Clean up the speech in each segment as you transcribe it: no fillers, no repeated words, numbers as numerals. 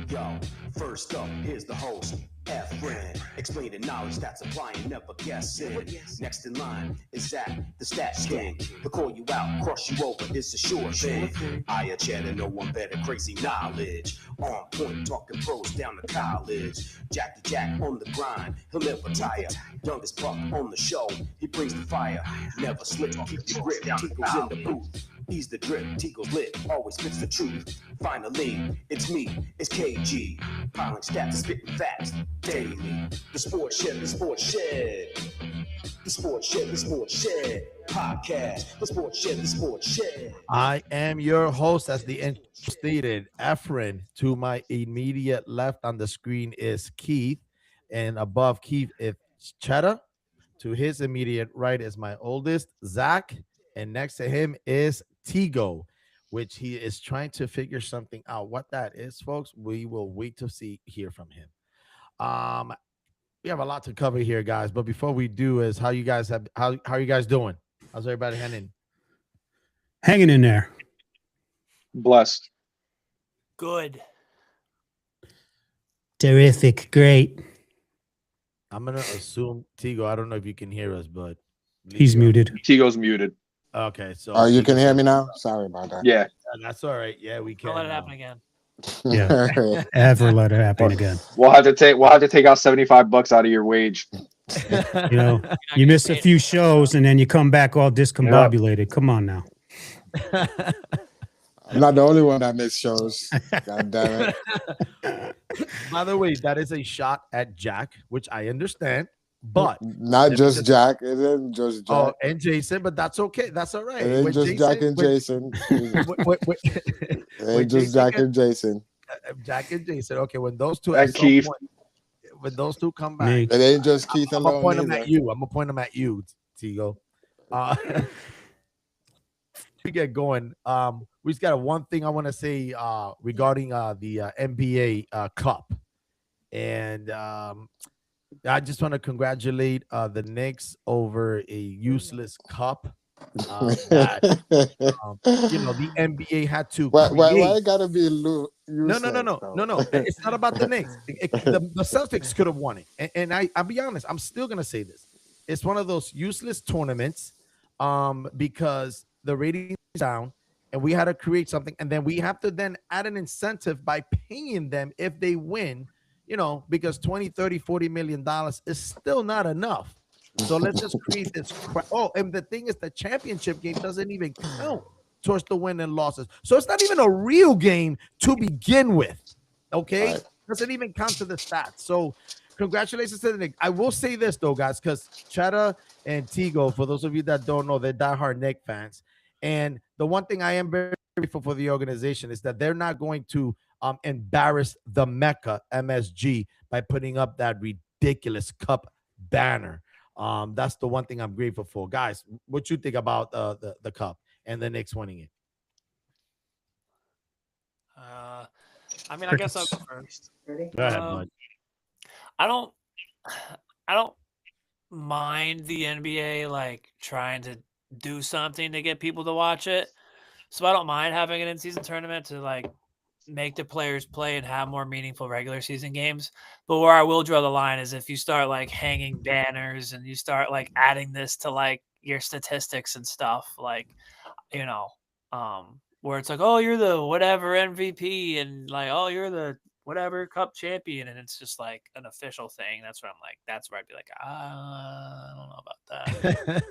Yo, first up, here's the host, Efren, explaining knowledge that's applying, never guessing. Next in line is Zach, the stat king. To call you out, cross you over, it's a sure thing. I a cheddar, no one better, crazy knowledge. On point, talking pros down to college. Jackie Jack on the grind, he'll never tire. Youngest buck on the show, he brings the fire. Never slip, keep your grip, Tico's in the booth. He's the drip, Tico's lit, always spits the truth. Finally, it's me, it's KG. Piling stats, spitting facts daily. The Sports Shed, the Sports Shed. The Sports Shed, the Sports Shed. Podcast, the Sports Shed, the Sports Shed. I am your host, as the intro stated, Efren. To my immediate left on the screen is Keith, and above Keith is Cheddar. To his immediate right is my oldest, Zach, and next to him is Tigo, which he is trying to figure something out. What that is, folks, we will wait to hear from him. We have a lot to cover here, guys. But before we do, is how you guys are you guys doing? How's everybody hanging in there? Blessed. Good. Terrific. Great. I'm gonna assume Tigo. I don't know if you can hear us, but he's muted. Tigo's muted. Okay, so you can hear me now. Sorry about that. Yeah, that's all right. Yeah, we can. Don't let it happen again. Yeah, ever let it happen again. We'll have to take out $75 out of your wage. You know, you miss a few shows and then you come back all discombobulated. Yeah. Come on now. I'm not the only one that missed shows. God damn it. By the way, that is a shot at Jack, which I understand. But not just Jack, it isn't just Jack. Oh, and Jason, but that's okay. That's all right. It ain't just Jack and Jason. It ain't just Jack and Jason. Jack and Jason. Okay, when those two and Keith. When those two come back, it ain't just Keith alone. I'm gonna point them at you. I'm gonna point them at you, Tigo. We get going. We just got one thing I want to say regarding the NBA Cup, and I just want to congratulate the Knicks over a useless cup. That, the NBA had to. Why it gotta be useless? No. It's not about the Knicks. The Celtics could have won it, and I'll be honest. I'm still gonna say this. It's one of those useless tournaments, because the rating is down, and we had to create something, and then we have to then add an incentive by paying them if they win. Because 20, 30, 40 million dollars is still not enough. So let's just create this crap. Oh, and the thing is, the championship game doesn't even count towards the win and losses. So it's not even a real game to begin with. Okay, right. Doesn't even count to the stats. So congratulations to the Knicks. I will say this though, guys, because Cheddar and Tigo, for those of you that don't know, they're diehard Knicks fans. And the one thing I am very grateful for the organization is that they're not going to embarrass the Mecca MSG by putting up that ridiculous cup banner. That's the one thing I'm grateful for. Guys, what you think about the cup and the Knicks winning it? I guess I'll go first. Go ahead, bud. I don't mind the NBA like trying to do something to get people to watch it. So I don't mind having an in-season tournament to like make the players play and have more meaningful regular season games. But where I will draw the line is if you start like hanging banners and you start like adding this to like your statistics and stuff, like, where it's like, oh, you're the whatever MVP and like, oh, you're the whatever cup champion. And it's just like an official thing. That's where I'd be like, I don't know about that.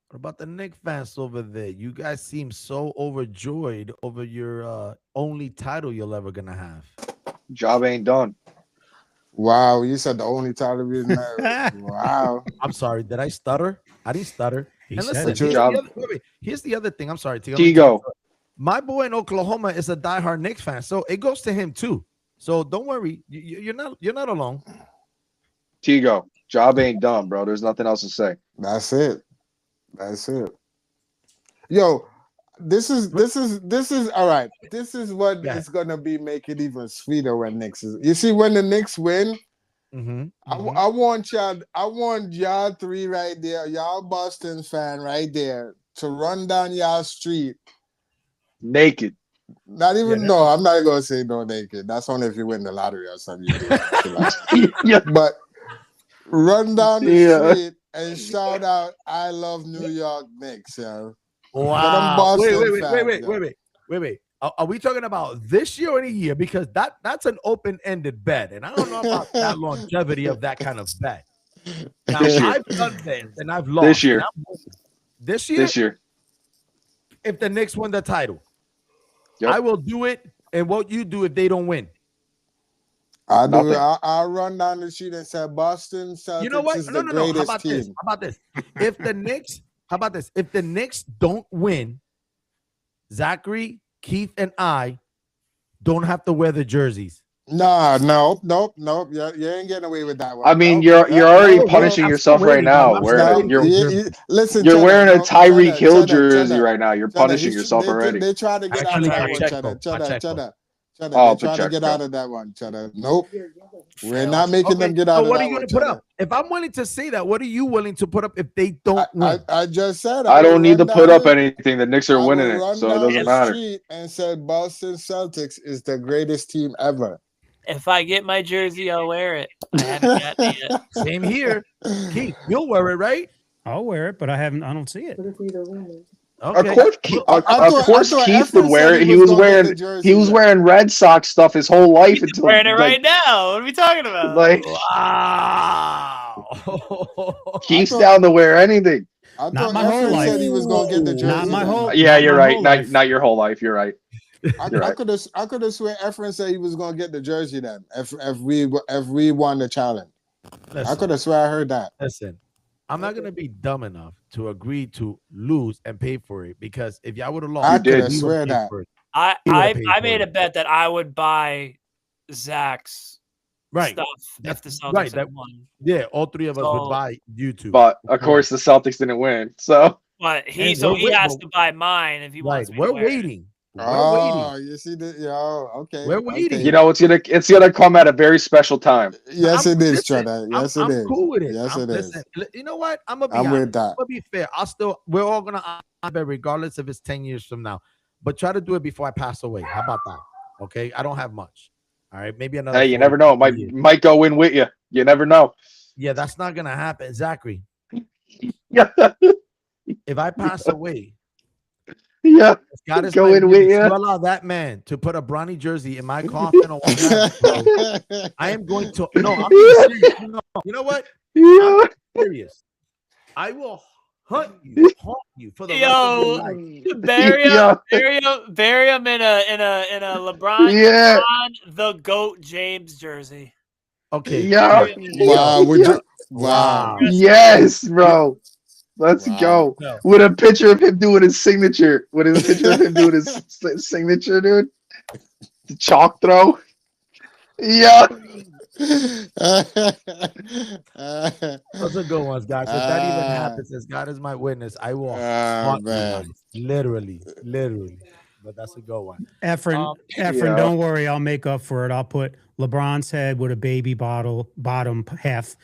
What about the Knicks fans over there? You guys seem so overjoyed over your only title you're ever gonna have. Job ain't done. Wow, you said the only title we didn't have. Wow. I'm sorry. Did I stutter? I didn't stutter. And listen, here's the other thing. I'm sorry, Tigo. My boy in Oklahoma is a diehard Knicks fan, so it goes to him too. So don't worry. You're not alone. Tigo, job ain't done, bro. There's nothing else to say. That's it. Yo, this is all right. This is what is gonna be make it even sweeter when Knicks is. You see, when the Knicks win, I want y'all. I want y'all three right there. Y'all Boston fan right there to run down y'all street naked. Not even no. I'm not gonna say no naked. That's only if you win the lottery or something. You do that. Yeah. But run down the street and shout out, "I love New York Knicks." Yo. Wow. Wait. Are we talking about this year or any year? Because that's an open-ended bet, and I don't know about that longevity of that kind of bet. Now, I've done this and I've lost. This year. This year. This year. If the Knicks win the title, yep. I will do it. And what you do if they don't win? I'll do it. I'll run down the street and say Boston Celtics. You know what? Is the greatest team. How about this? If the Knicks, how about this? If the Knicks don't win, Zachary, Keith, and I don't have to wear the jerseys. No. You ain't getting away with that one. I mean, you're already punishing yourself right now. Listen, you're wearing a Tyreek Hill jersey right now. You're punishing yourself already. They try to get out of that one, Cheddar. Oh, they're trying to get out of that one, Cheddar. Nope. We're not making them get out of that one. What are you going to put up? If I'm willing to say that, what are you willing to put up if they don't win? I just said I don't need to put up anything. The Knicks are winning it, so it doesn't matter. And said Boston Celtics is the greatest team ever. If I get my jersey, I'll wear it. I haven't gotten it yet. Same here. Keith, you'll wear it, right? I'll wear it, but I don't see it. Okay. Of course, Keith would wear it. He was wearing Red Sox stuff his whole life. He's wearing it right now. What are we talking about? Like, wow. Keith's down to wear anything. Not my whole life. Said he was going to get the jersey. Not my whole. Yeah, you're right. Not your whole life. You're right. I could have sworn Efren said he was going to get the jersey then if we won the challenge. Listen, I could have sworn I heard that. Listen, I'm not going to be dumb enough to agree to lose and pay for it, because if y'all would have lost, I could have swear that. I made a bet that I would buy Zach's stuff if the Celtics had won. Yeah, all three of us would buy YouTube. But of course, the Celtics didn't win, so. But he has to buy mine if he wants. We're waiting. You see the okay. We're waiting. You know, it's gonna come at a very special time. Yes, it is, Cheddar. Yes, it is. I'm cool with it. Yes, it is. You know what? I'm with that. I'm gonna be fair. We're all gonna honor, regardless if it's 10 years from now. But try to do it before I pass away. How about that? Okay, I don't have much. All right, maybe another. Hey, you never know. Might go in with you. You never know. Yeah, that's not gonna happen, Zachary. Yeah. If I pass away. Yeah, God is go in with you. Allow that man to put a Bronny jersey in my coffin. I am going to. No, I'm serious. No, you know what? Yeah. I'm serious. I will haunt you for the rest of your life. Bury him in a LeBron, the GOAT James jersey. Okay. Yeah. Wow. Yes, bro. Let's go. With a picture of him doing his signature. With his picture of him doing his signature, dude. The chalk throw. Yeah. Those are good ones, guys. If that even happens, as God is my witness, I will haunt you guys. Literally. But that's a good one. Efren, don't worry. I'll make up for it. I'll put LeBron's head with a baby bottom half,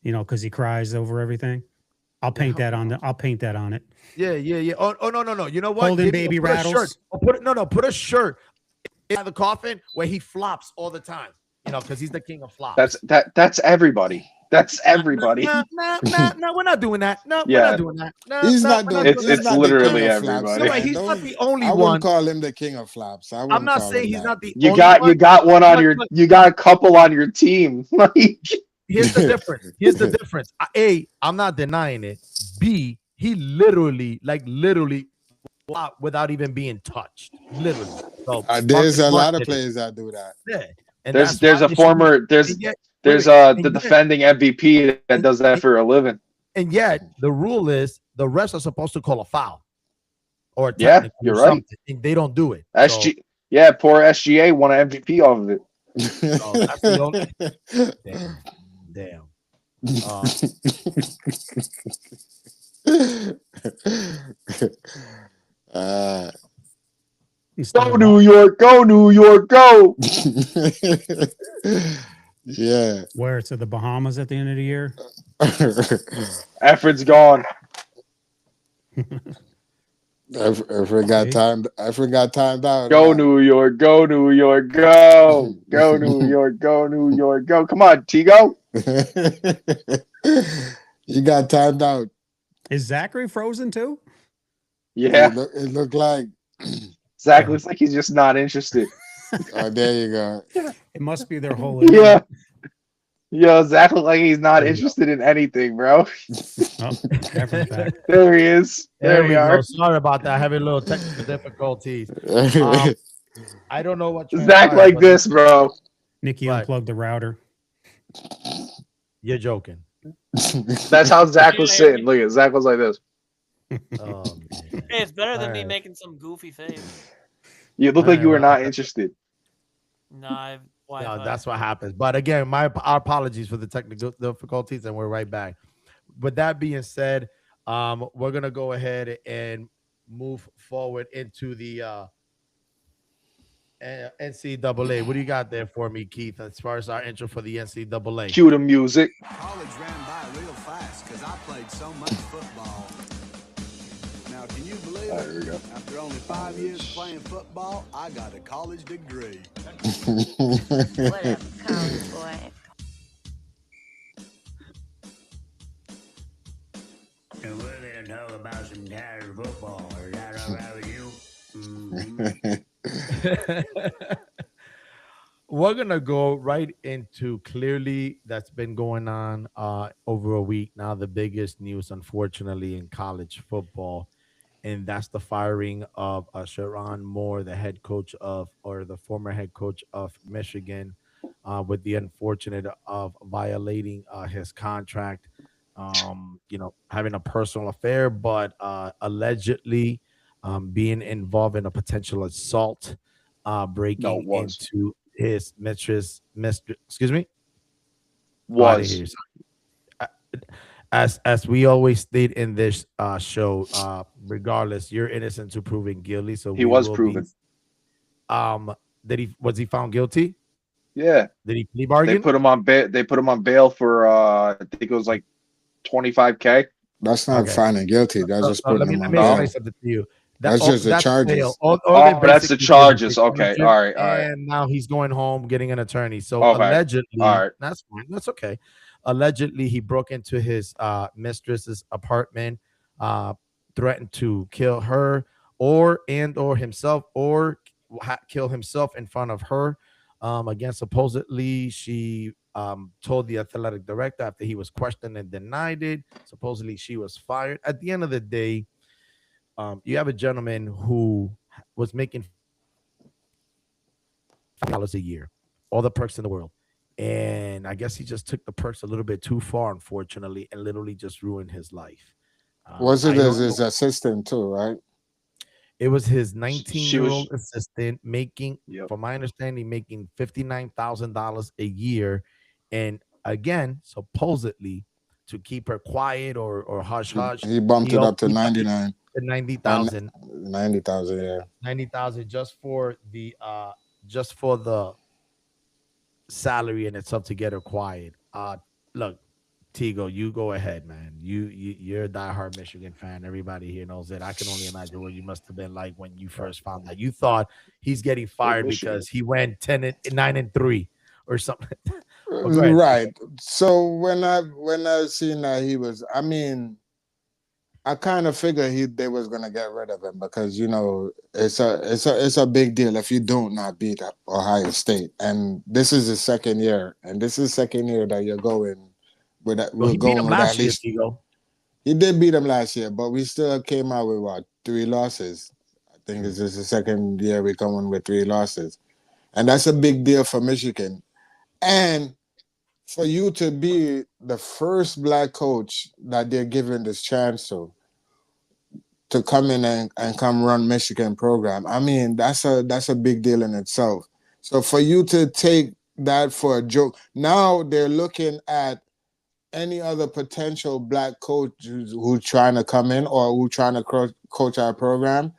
because he cries over everything. I'll paint that on it. Yeah. Oh no. You know what? Holding baby rattles. Put a shirt in the coffin where he flops all the time. Because he's the king of flops. That's everybody. That's everybody. No, we're not doing that. No, we're not doing that. No, he's not doing it. It's literally everybody. No, he's not the only one. I wouldn't call him the king of flops. I'm not saying he's not the only one. You got one on your. You got a couple on your team. Here's the difference. A, I'm not denying it. B, he literally flopped without even being touched. Literally. So there's a lot of players that do that. Yeah. And there's the defending MVP that does that for a living. And yet the rule is the refs are supposed to call a foul. Or you're right. And they don't do it. Poor SGA won an MVP off of it. So that's the only... Damn. Go New York, go! Yeah. Where to the Bahamas at the end of the year? Effort's gone. I forgot timed out. Go New York, go New York, go. Go New York, go New York, go. Come on, Tigo. You got timed out. Is Zachary frozen too? Yeah. It looked like Zach looks like he's just not interested. oh, there you go. It must be their whole. Yeah. Yo, Zach looks like he's not interested in anything, bro. Oh, Efren's back. There he is. There we are. Go. Sorry about that. Having a little technical difficulties. I don't know what Zach like this, bro. Nikki unplugged the router. You're joking. That's how Zach was sitting. Look at Zach was like this. Oh, Hey, it's better than me Alright. making some goofy face. You look like you were not interested. No, I've Wi-Fi. No, that's what happens. But again, our apologies for the technical difficulties, and we're right back. With that being said, we're gonna go ahead and move forward into the NCAA. What do you got there for me, Keith? As far as our intro for the NCAA, Cue the music. College ran by real fast because I played so much football. Now, can you believe There we it? go. After only 5 years playing football, I got a college degree. What up, college boy? And we're going to talk about some Tiger football. Is that all right with you? we're gonna go right into clearly that's been going on over a week now. The biggest news, unfortunately, in college football, and that's the firing of Sharon Moore, the head coach of, or the former head coach of Michigan, with the unfortunate of violating his contract. Having a personal affair, but allegedly being involved in a potential assault, breaking into his mistress. Excuse me. Was. As we always state in this show, regardless, you're innocent to proven guilty. So He was proven. Was he found guilty? Yeah. Did he plea bargain? They put him on bail. They put him on bail for I think it was like $25K. That's not finding guilty. That's just putting let me him on explain bail. something to you. That's just the charges. bail. That's the charges. Okay. All right. And now he's going home getting an attorney. So Okay. allegedly, All right. that's fine. That's okay. Allegedly, he broke into his mistress's apartment, threatened to kill her or himself, or kill himself in front of her. Again, supposedly she told the athletic director after he was questioned and denied it. Supposedly she was fired. At the end of the day, you have a gentleman who was making $5 a year, all the perks in the world. And I guess he just took the perks a little bit too far, unfortunately, and literally just ruined his life. Was it his assistant too, right? It was his 19-year-old assistant making, from my understanding, making $59,000 a year. And again, supposedly to keep her quiet or hush hush, he bumped it up to 99. To 90,000. 90,000, yeah. 90,000 just for the salary in itself to get her quiet. Look, Tigo, you go ahead, man. You're a diehard Michigan fan. Everybody here knows it. I can only imagine what you must have been like when you first found out. You thought he's getting fired because he went 9-3 or something. Right. So when I seen that he was, I mean, I kind of figured they was gonna get rid of him because it's a big deal if you don't not beat Ohio State, and this is his second year, that you're going with that. Well, he beat him last year, Tigo. He did beat him last year, but we still came out with 3 losses. I think this is the second year we come in with 3 losses, and that's a big deal for Michigan, and for you to be the first black coach that they're giving this chance to come in and come run Michigan program. I mean, that's a big deal in itself. So for you to take that for a joke, now they're looking at any other potential black coach who's trying to come in or who trying to coach our program.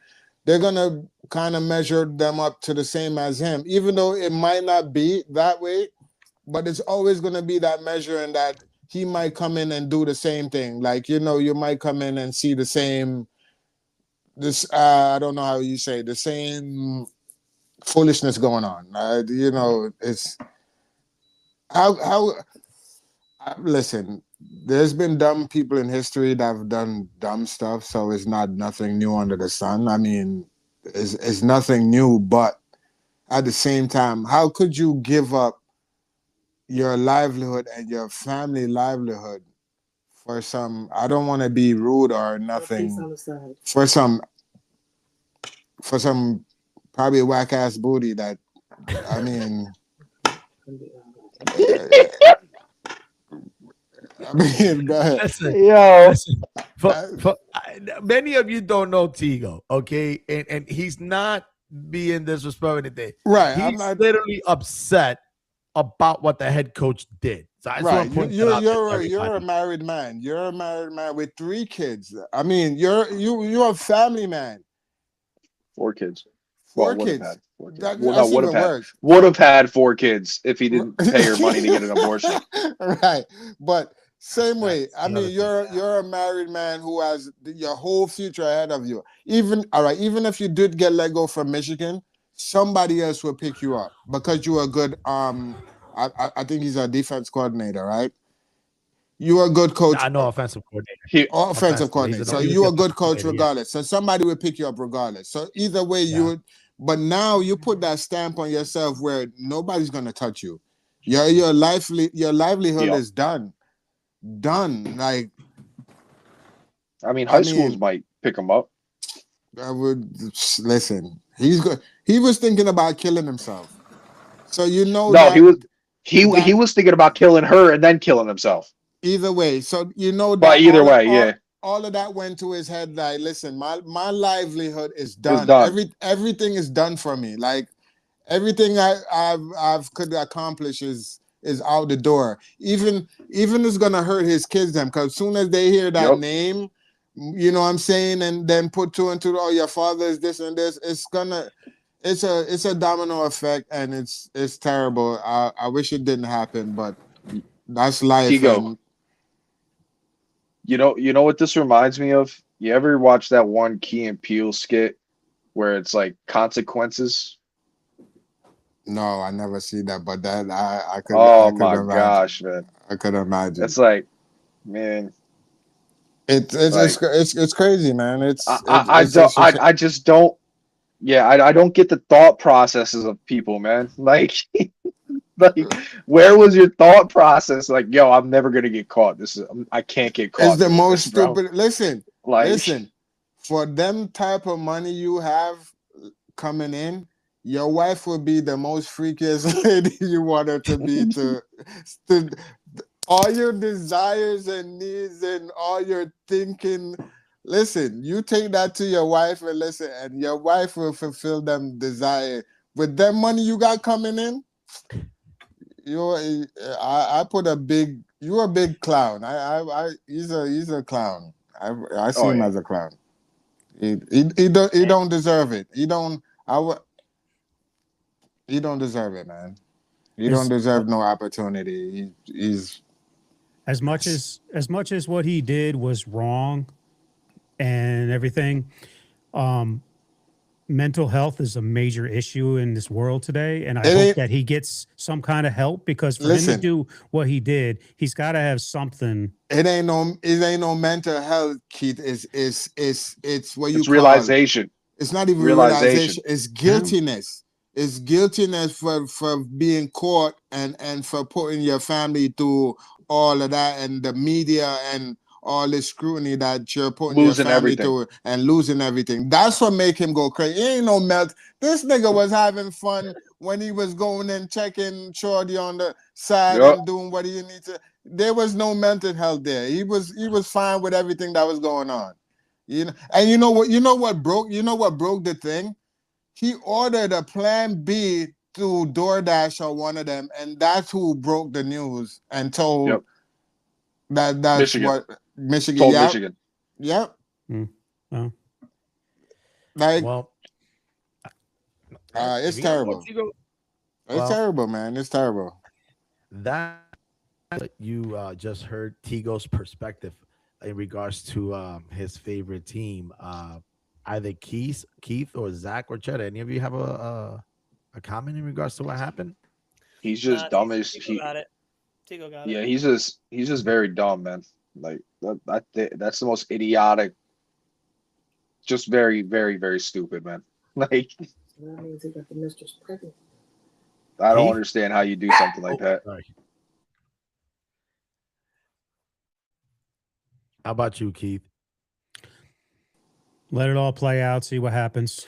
They're going to kind of measure them up to the same as him. Even though it might not be that way, but it's always going to be that measure, and that he might come in and do the same thing. Like, you know, you might come in and see the same, I don't know how you say, the same foolishness going on. You know, it's how listen, there's been dumb people in history that have done dumb stuff, so it's not nothing new under the sun. I mean, it's nothing new, but at the same time, how could you give up your livelihood and your family livelihood for some, I don't want to be rude or nothing, for some probably whack ass booty that, I mean, go ahead. Listen, many of you don't know Tigo, okay? And he's not being disrespectful or anything. Right. He's literally upset about what the head coach did. So I just want to point that out to you're a married man. You're a married man with 3 kids. I mean, you're a family man. 4 kids. 4 Well, kids. Would have had 4 kids if he didn't pay her money to get an abortion. Right. But same way, I mean, you're a married man who has your whole future ahead of you. Even if you did get let go from Michigan, somebody else will pick you up because you are good. I think he's a defense coordinator, right? You are a good coach. I know offensive coordinator. Offensive coordinator. So you are a good coach regardless. So somebody will pick you up regardless. So either way, you would. But now you put that stamp on yourself where nobody's gonna touch you. Your livelihood is done. Like, I mean, high schools might pick him up. I would listen. He's good. He was thinking about killing himself. So you know. No, he was thinking about killing her and then killing himself. Either way, so you know that. But either way, all of that went to his head. Like, listen, my livelihood is done. Everything is done for me. Like, everything I've could accomplish is out the door. Even it's gonna hurt his kids them, because as soon as they hear that name, you know what I'm saying, and then put 2 and 2. Oh, your father is this and this. It's a domino effect, and it's terrible. I wish it didn't happen, but that's life. You know what this reminds me of? You ever watch that one Key and Peele skit where it's like consequences? No, I never see that, but that I could. Oh my gosh, man! I could imagine. It's like, man, it's crazy, man. I just don't. Yeah, I don't get the thought processes of people, man. Like, where was your thought process? Like, yo, I'm never gonna get caught. I can't get caught. It's the most stupid. Listen, for them type of money you have coming in, your wife will be the most freakiest lady you want her to be. To all your desires and needs and all your thinking. Listen, you take that to your wife and listen, and your wife will fulfill them desire with that money you got coming in. I put you're a big clown. He's a clown. I see him as a clown. He don't deserve it. He don't deserve it, man. He don't deserve no opportunity. He's as much as what he did was wrong and everything. Mental health is a major issue in this world today, and I hope that he gets some kind of help, because for him to do what he did, he's got to have something. It ain't no mental health, Keith. It's what you call realization. It's not even realization. It's guiltiness. Yeah. It's guiltiness for being caught and for putting your family through all of that, and the media and all this scrutiny that you're putting your family through and losing everything. That's what make him go crazy. It ain't no melt. This nigga was having fun when he was going and checking Shorty on the side and doing what he needs to. There was no mental health there. He was fine with everything that was going on. You know, and you know what broke the thing? He ordered a plan B through DoorDash or one of them, and that's who broke the news and told that's Michigan. Michigan. Told Michigan. Yep. Well. Like, it's terrible. It's terrible, man. It's terrible. that you just heard Tigo's perspective in regards to his favorite team. Either Keith or Zach or Cheddar. Any of you have a comment in regards to what happened? He's just dumb as Tigo he. got it. Tigo got Yeah, it. he's just very dumb, man. Like that's the most idiotic. Just very, very, very stupid, man. Like That means he got the mistress pregnant. I don't Keith? understand how you do something like that. Sorry. How about you, Keith? Let it all play out. See what happens.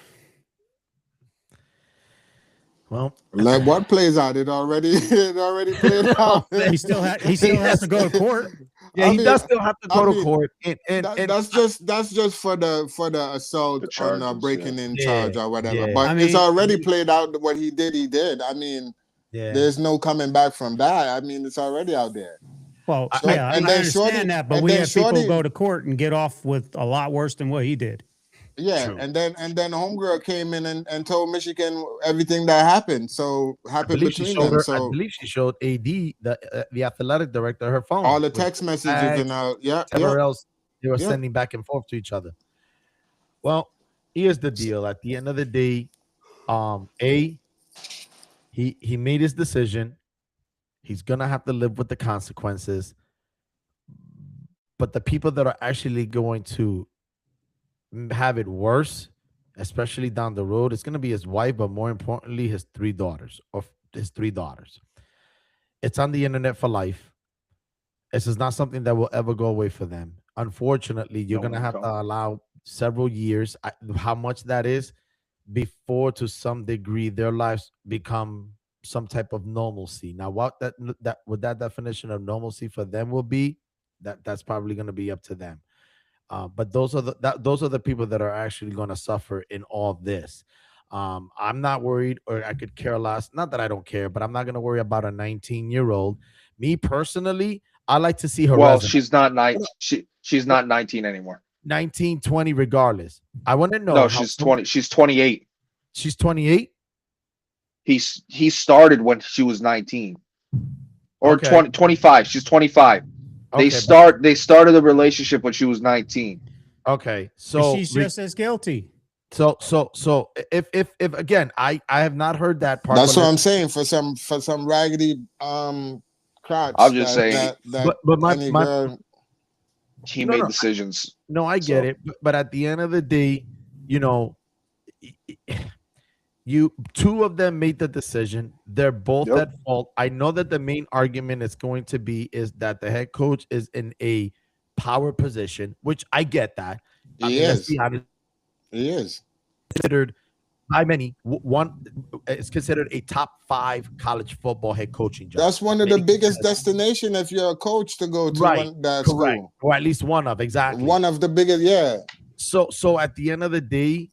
Well, Like what plays out? It already played out. He still has to go to court. yeah, I he mean, does still have to I go to mean, court, and that's just for the assault The on charges, breaking yeah. in charge or whatever. yeah. But I it's mean, already played out. What he did. I mean, yeah, there's no coming back from that. I mean, it's already out there. Well, So- yeah, and I then understand Shorty- that, but and we then have people Shorty- go to court and get off with a lot worse than what he did. Yeah, True. and then homegirl came in and told Michigan everything that happened. So I happened believe she between showed them. her. I So believe she showed AD the athletic director her phone. all the with text messages tags, and whatever else they were Yeah. sending back and forth to each other. Well, here's the deal. At the end of the day, he made his decision. He's gonna have to live with the consequences. But the people that are actually going to have it worse, especially down the road, it's gonna be his wife, but more importantly, his three daughters. It's on the internet for life. This is not something that will ever go away for them. Unfortunately, you're No, gonna have to don't. allow several years. How much that is before, to some degree, their lives become some type of normalcy. Now, what that definition of normalcy for them will be, that's probably going to be up to them. But those are the people that are actually going to suffer in all this. I'm not worried, or I could care less. Not that I don't care, but I'm not going to worry about a 19-year-old. Me personally, I like to see her Well, resume. she's not 19 anymore. 19, 20, regardless. I want to know. No, how she's 20. She's 28. She's 28. He started when she was 19. Or Okay. 25. She's 25. Okay, They started the relationship when she was 19. Okay, And so she's just as guilty. so if again, I have not heard that part. That's but what I'm let's- saying. For some raggedy crotch. I'm just saying- But my any my girl- He No, made no, decisions. no, I get So- it, but at the end of the day, two of them made the decision. They're both Yep. at fault. I know that the main argument is going to be is that the head coach is in a power position, which I get that. I He mean, let's is. be honest, He is. considered by many one is considered a top 5 college football head coaching job. That's one of the Many biggest consider- destination if you're a coach to go to Right, that correct, school. or at least one of, exactly. One of the biggest, yeah. So at the end of the day,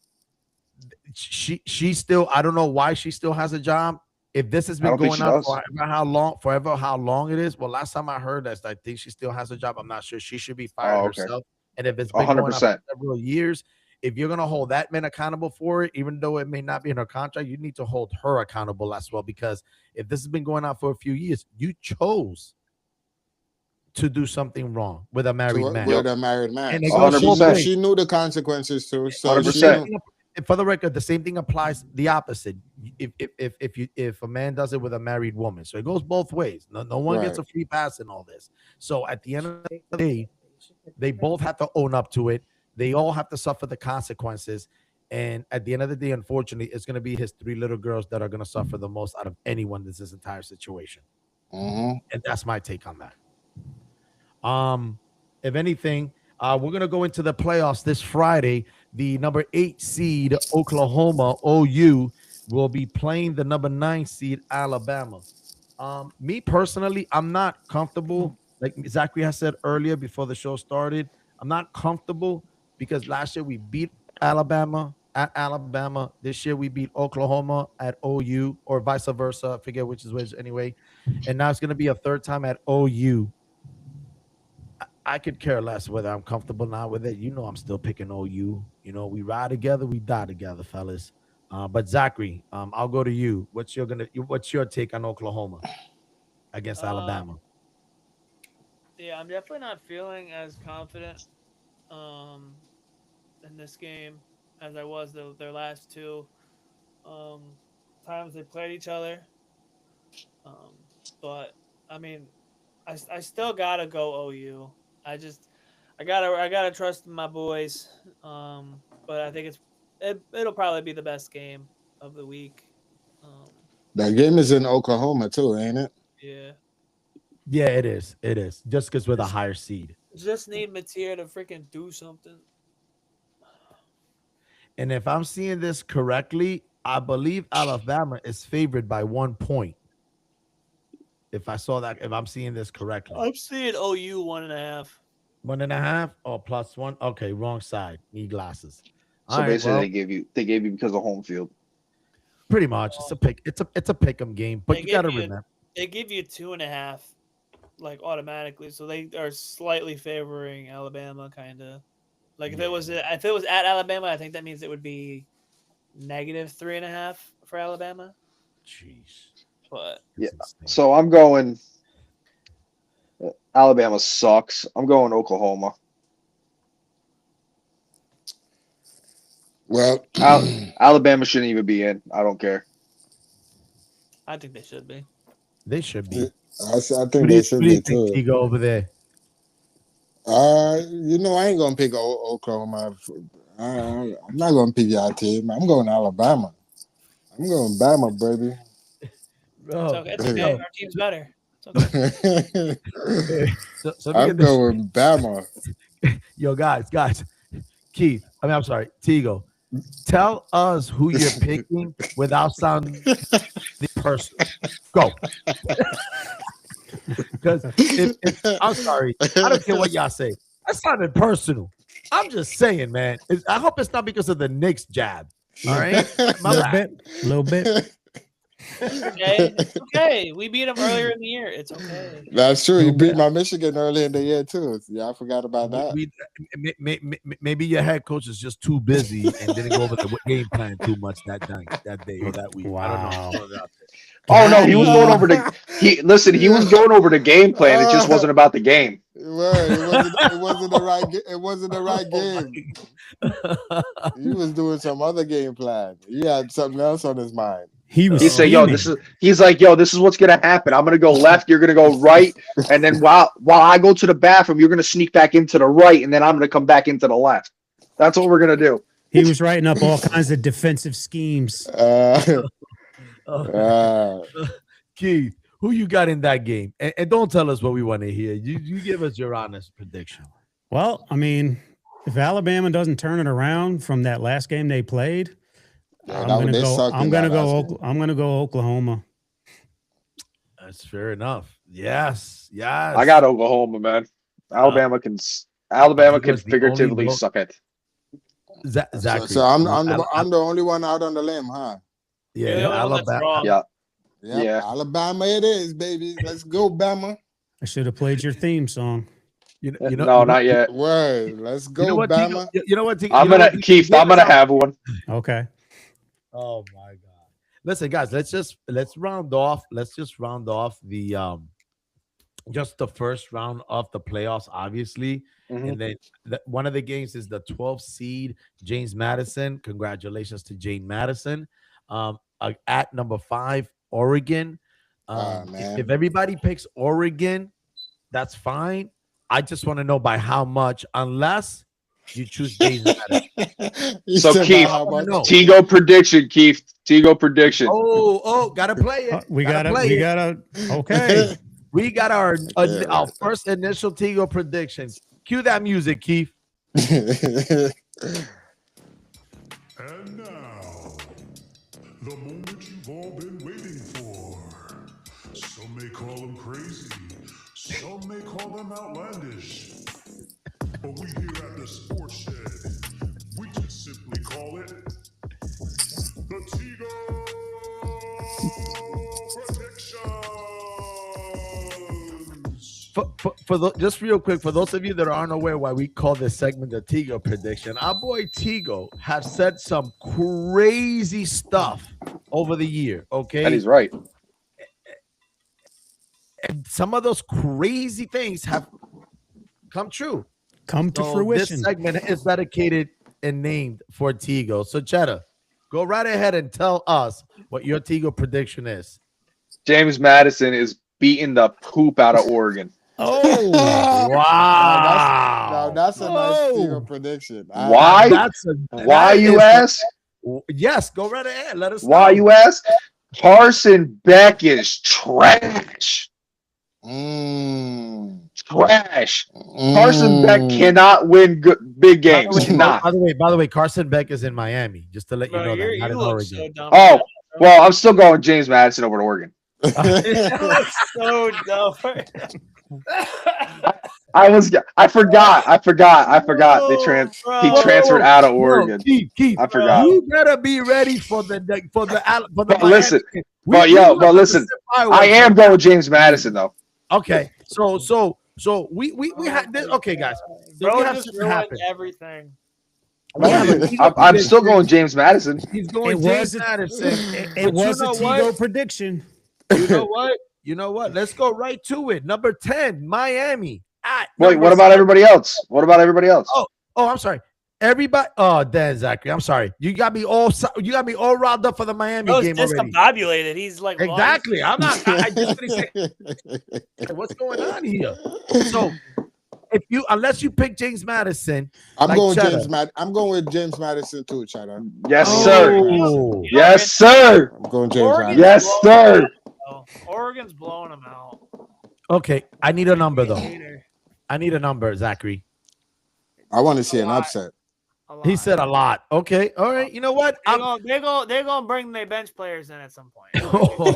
she still, I don't know why she still has a job. If this has I been don't think going she on does. forever how long it is. Well, last time I heard that, I think she still has a job. I'm not sure. She should be fired Oh, okay. herself. And if it's been going on for 100%. several years, if you're gonna hold that man accountable for it, even though it may not be in her contract, you need to hold her accountable as well. Because if this has been going on for a few years, you chose to do something wrong with a married man. With a married man. And it So goes she, both knew, ways. she knew the consequences too. So But the she 100%. knew, for the record, the same thing applies the opposite. If a man does it with a married woman, so it goes both ways. No one gets a Right. free pass in all this. So at the end of the day, they both have to own up to it. They all have to suffer the consequences. And at the end of the day, unfortunately, it's going to be his 3 little girls that are going to suffer the most out of anyone in this entire situation. Mhm. And that's my take on that. If anything, we're gonna go into the playoffs this Friday. The number 8 seed Oklahoma OU will be playing the number 9 seed Alabama. Me personally, I'm not comfortable. Like Zachary has said earlier before the show started, I'm not comfortable because last year we beat Alabama at Alabama. This year we beat Oklahoma at OU, or vice versa. I forget which is which anyway. And now it's gonna be a third time at OU. I could care less whether I'm comfortable now with it. I'm still picking OU. We ride together, we die together, fellas. But Zachary, I'll go to you. What's your take on Oklahoma? against Alabama. Yeah, I'm definitely not feeling as confident in this game as I was their last two times they played each other. Um, but I mean, I still gotta go OU. I gotta trust my boys. But I think it'll probably be the best game of the week. Um, That game is in Oklahoma too, ain't it? yeah. Yeah, it is. It is. Just because we're the higher seed. Just need Mateer to freaking do something. And if I'm seeing this correctly, I believe Alabama is favored by 1 point. If I'm seeing this correctly. I'm seeing OU 1.5. 1.5 or +1. Okay, wrong side. Need glasses. So All right, basically, well, they gave you because of home field. pretty much. It's a pick. It's a pick 'em game, but They you got to give you- remember. They give you 2.5, like automatically, so they are slightly favoring Alabama, kind of. Like if it was at Alabama, I think that means it would be -3.5 for Alabama. Jeez. But Yeah. So I'm going. Alabama sucks. I'm going Oklahoma. Well, Alabama shouldn't even be in. I don't care. I think they should be. They should be. I think they should be too. You go over there. You know, I ain't gonna pick Oklahoma. I'm not gonna pick your team. I'm going Alabama. I'm going Bama, baby. Bro, It's okay. Our team's better. It's okay. So I'm going Bama. Yo, guys, Keith. I'm sorry, Tigo. Tell us who you're picking without sounding personal. Go. Because if I'm sorry, I don't care what y'all say. That sounded personal. I'm just saying, man. I hope it's not because of the Knicks jab. All right, little bit. Okay, it's okay. We beat them earlier in the year. It's okay. That's true. You beat my Michigan early in the year too. Yeah, I forgot about that. Maybe your head coach is just too busy and didn't go over the game plan too much that day or that week. Wow. I don't know. Oh no, he was going over he was going over the game plan. It just wasn't about the game. It wasn't the right game. He was doing some other game plan. He had something else on his mind. He said, "Yo, this is what's gonna happen. I'm gonna go left, you're gonna go right, and then while I go to the bathroom, you're gonna sneak back into the right, and then I'm gonna come back into the left. That's what we're gonna do." He was writing up all kinds of defensive schemes. Keith, who you got in that game? And don't tell us what we want to hear. You give us your honest prediction. Well, I mean, if Alabama doesn't turn it around from that last game they played, I'm gonna go Oklahoma. That's fair enough. Yes. I got Oklahoma, man. Alabama can figuratively suck it. Zachary. So I'm the only one out on the limb, huh? Yeah, Alabama. Yeah. Alabama it is, baby. Let's go, Bama. I should have played your theme song. No, not yet. Word. Let's go, Bama. You know what? I'm gonna have one. Okay. Oh my God. Listen, guys, let's just round off. Let's just round off the just the first round of the playoffs, obviously. Mm-hmm. And then one of the games is the 12th seed, James Madison. Congratulations to Jane Madison. At number 5, Oregon. If everybody picks Oregon, that's fine. I just want to know by how much, unless you choose James Madison. So Keith, Tigo prediction, Keith. Tigo prediction. Oh, gotta play it. We gotta. Okay. We got our first initial Tigo prediction. Cue that music, Keith. And now, the moment you've all been waiting for. Some may call them crazy, some may call them outlandish. But we here at the Sports Shed, we just simply call it the Tigo Predictions. Just real quick, for those of you that aren't aware why we call this segment the Tigo prediction, our boy Tigo has said some crazy stuff over the year. Okay, and he's right. And some of those crazy things have come true. Come to So fruition. This segment is dedicated and named for Tigo. So Cheddar, go right ahead and tell us what your Tigo prediction is. James Madison is beating the poop out of Oregon. Oh, wow. Now that's a nice Whoa. Tigo prediction. Why? That's Why that you is- ask? Yes, go right ahead. Let us Why know. you ask? Carson Beck is trash. Trash. Carson Beck cannot win big games. Cannot. By the way, Carson Beck is in Miami. Just to let you Bro, know that. you Not in look Oregon. so dumb. Oh, well, I'm still going James Madison over to Oregon. You look so dumb. I forgot. He transferred out of Oregon. Keith, I forgot. You better be ready for the But listen, Miami. but listen, I am going James Madison though. Okay, so we had this. Okay, guys, so Bro we have just something ruined happen. everything. I'm still going James Madison. He's going It James was Madison. It was a know Tigo what? prediction. You know what? You know what? Let's go right to it. Number 10, Miami. Wait, what about everybody else? Oh, I'm sorry. Everybody. Oh, Dan Zachary. I'm sorry. You got me all riled up for the Miami Bro's game already. discombobulated. He's like Exactly. I'm not. I just gonna say, what's going on here? So, unless you pick James Madison, I'm like going Cheddar. I'm going with James Madison too, Cheddar. Yes, sir. Oh. Yes, sir. I'm going James Madison. Yes, sir. Oregon's blowing him out. Okay, I need a number though. I need a number, Zachary. I want to see an upset. He said a lot. Okay, all right. You know what? They're gonna bring their bench players in at some point. All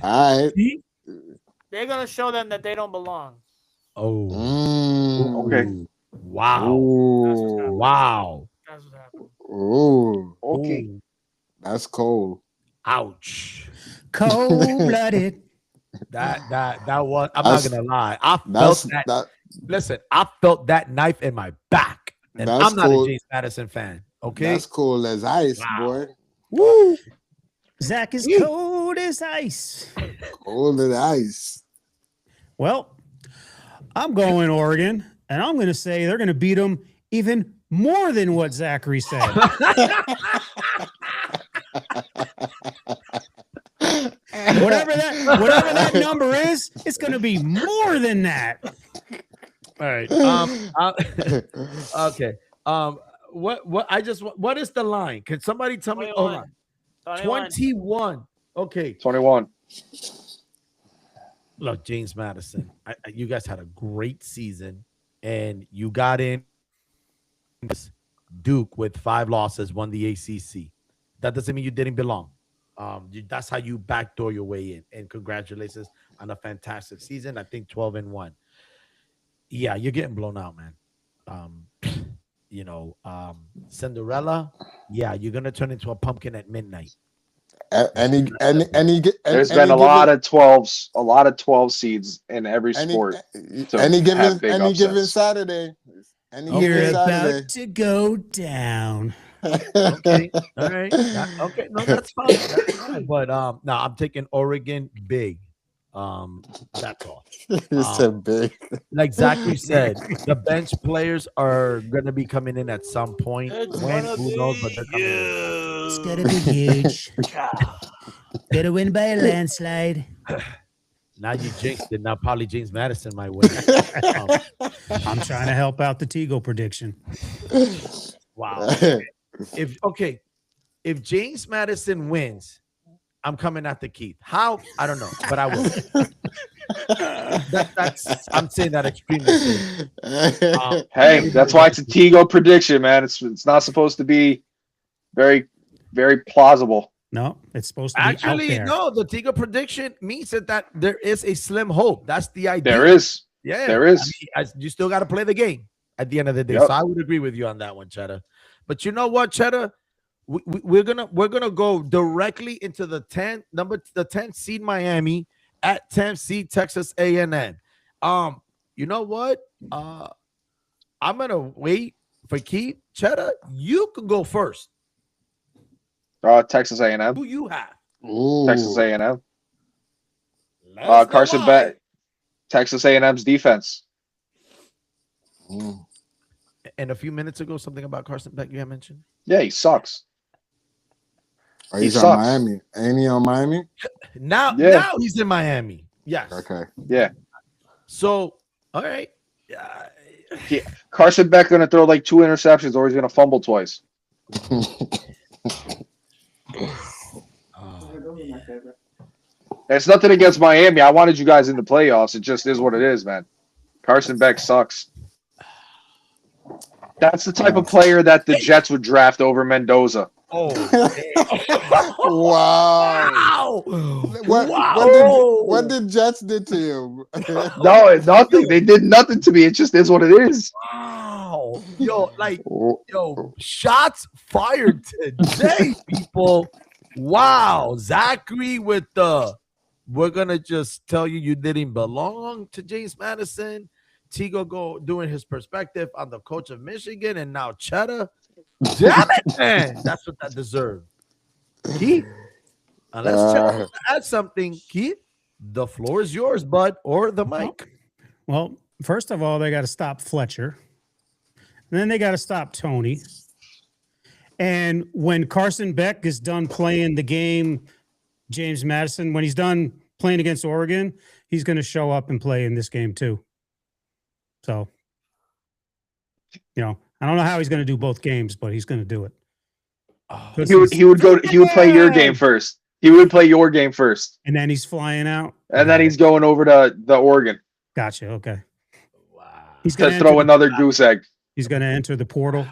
right. They're gonna show them that they don't belong. Oh. Okay. Wow. Wow. That's what happened. Ooh. Okay. That's cold. Ouch. Cold-blooded. That was. I'm not gonna lie. I felt That's that. Listen, I felt that knife in my back, and That's I'm not cool. a James Madison fan. Okay. That's cool as ice, boy. Woo. Zach is cold as ice. Cold as ice. Well, I'm going Oregon, and I'm going to say they're going to beat them even more than what Zachary said. whatever that number is, it's going to be more than that. All right. Okay. What is the line? Can somebody tell me? Hold on. 21. Okay. 21. Look, James Madison, you guys had a great season, and you got in Duke with 5 losses, won the ACC. That doesn't mean you didn't belong. That's how you backdoor your way in. And congratulations on a fantastic season. I think 12-1. Yeah, you're getting blown out, man. Cinderella. Yeah, you're gonna turn into a pumpkin at midnight. There's been a lot of 12 seeds in every sport. Any given Saturday. You're about to go down. Okay, all right. Okay, no, that's fine. That's fine. But no, I'm taking Oregon big. That's all. You said big. Like Zachary said, the bench players are gonna be coming in at some point. When, who knows? But they're coming in. It's gonna be huge. Better win by a landslide. Now you jinxed it. Now probably James Madison might win. I'm trying to help out the Tigo prediction. Wow. If James Madison wins, I'm coming after Keith. How? I don't know, but I will. I'm saying that extremely serious. Hey, that's why it's a Tigo prediction, man. It's not supposed to be very, very plausible. No, it's supposed to be Actually, out there. no. The Tigo prediction means that there is a slim hope. That's the idea. There is. Yeah, there is. You still got to play the game at the end of the day. Yep. So I would agree with you on that one, Cheddar. But you know what, Cheddar? We're gonna go directly into the 10th seed Miami at 10th seed Texas A&M. You know what? I'm gonna wait for Keith. Cheddar, you can go first. Texas A&M. Who you have? Ooh. Texas A&M. Carson Beck, Texas A&M's defense. And a few minutes ago, something about Carson Beck you had mentioned. Yeah, he sucks. Oh, he's on Miami. Ain't he on Miami? Now he's in Miami. Yes. Okay. Yeah. So, all right. Carson Beck gonna throw like 2 interceptions, or he's gonna fumble twice. It's nothing against Miami. I wanted you guys in the playoffs. It just is what it is, man. Carson Beck sucks. That's the type of player that the Jets would draft over Mendoza. Oh, wow! What did Jets did to you? No, nothing. They did nothing to me. It just is what it is. Wow, shots fired today, people. Wow, Zachary with the. We're gonna just tell you didn't belong to James Madison. Tigo doing his perspective on the coach of Michigan, and now Cheddar. Damn it, man! That's what that deserved. Keith, unless Cheddar wants to add something, Keith, the floor is yours, bud, or the mic. Well, first of all, they got to stop Fletcher. And then they got to stop Tony. And when Carson Beck is done playing the game, James Madison, when he's done playing against Oregon, he's going to show up and play in this game too. So, I don't know how he's going to do both games, but he's going to do it. He would play your game first. He would play your game first. And then he's flying out. And then he's going over to the Oregon. Gotcha. Okay. Wow. He's going to throw another goose egg. He's going to enter the portal.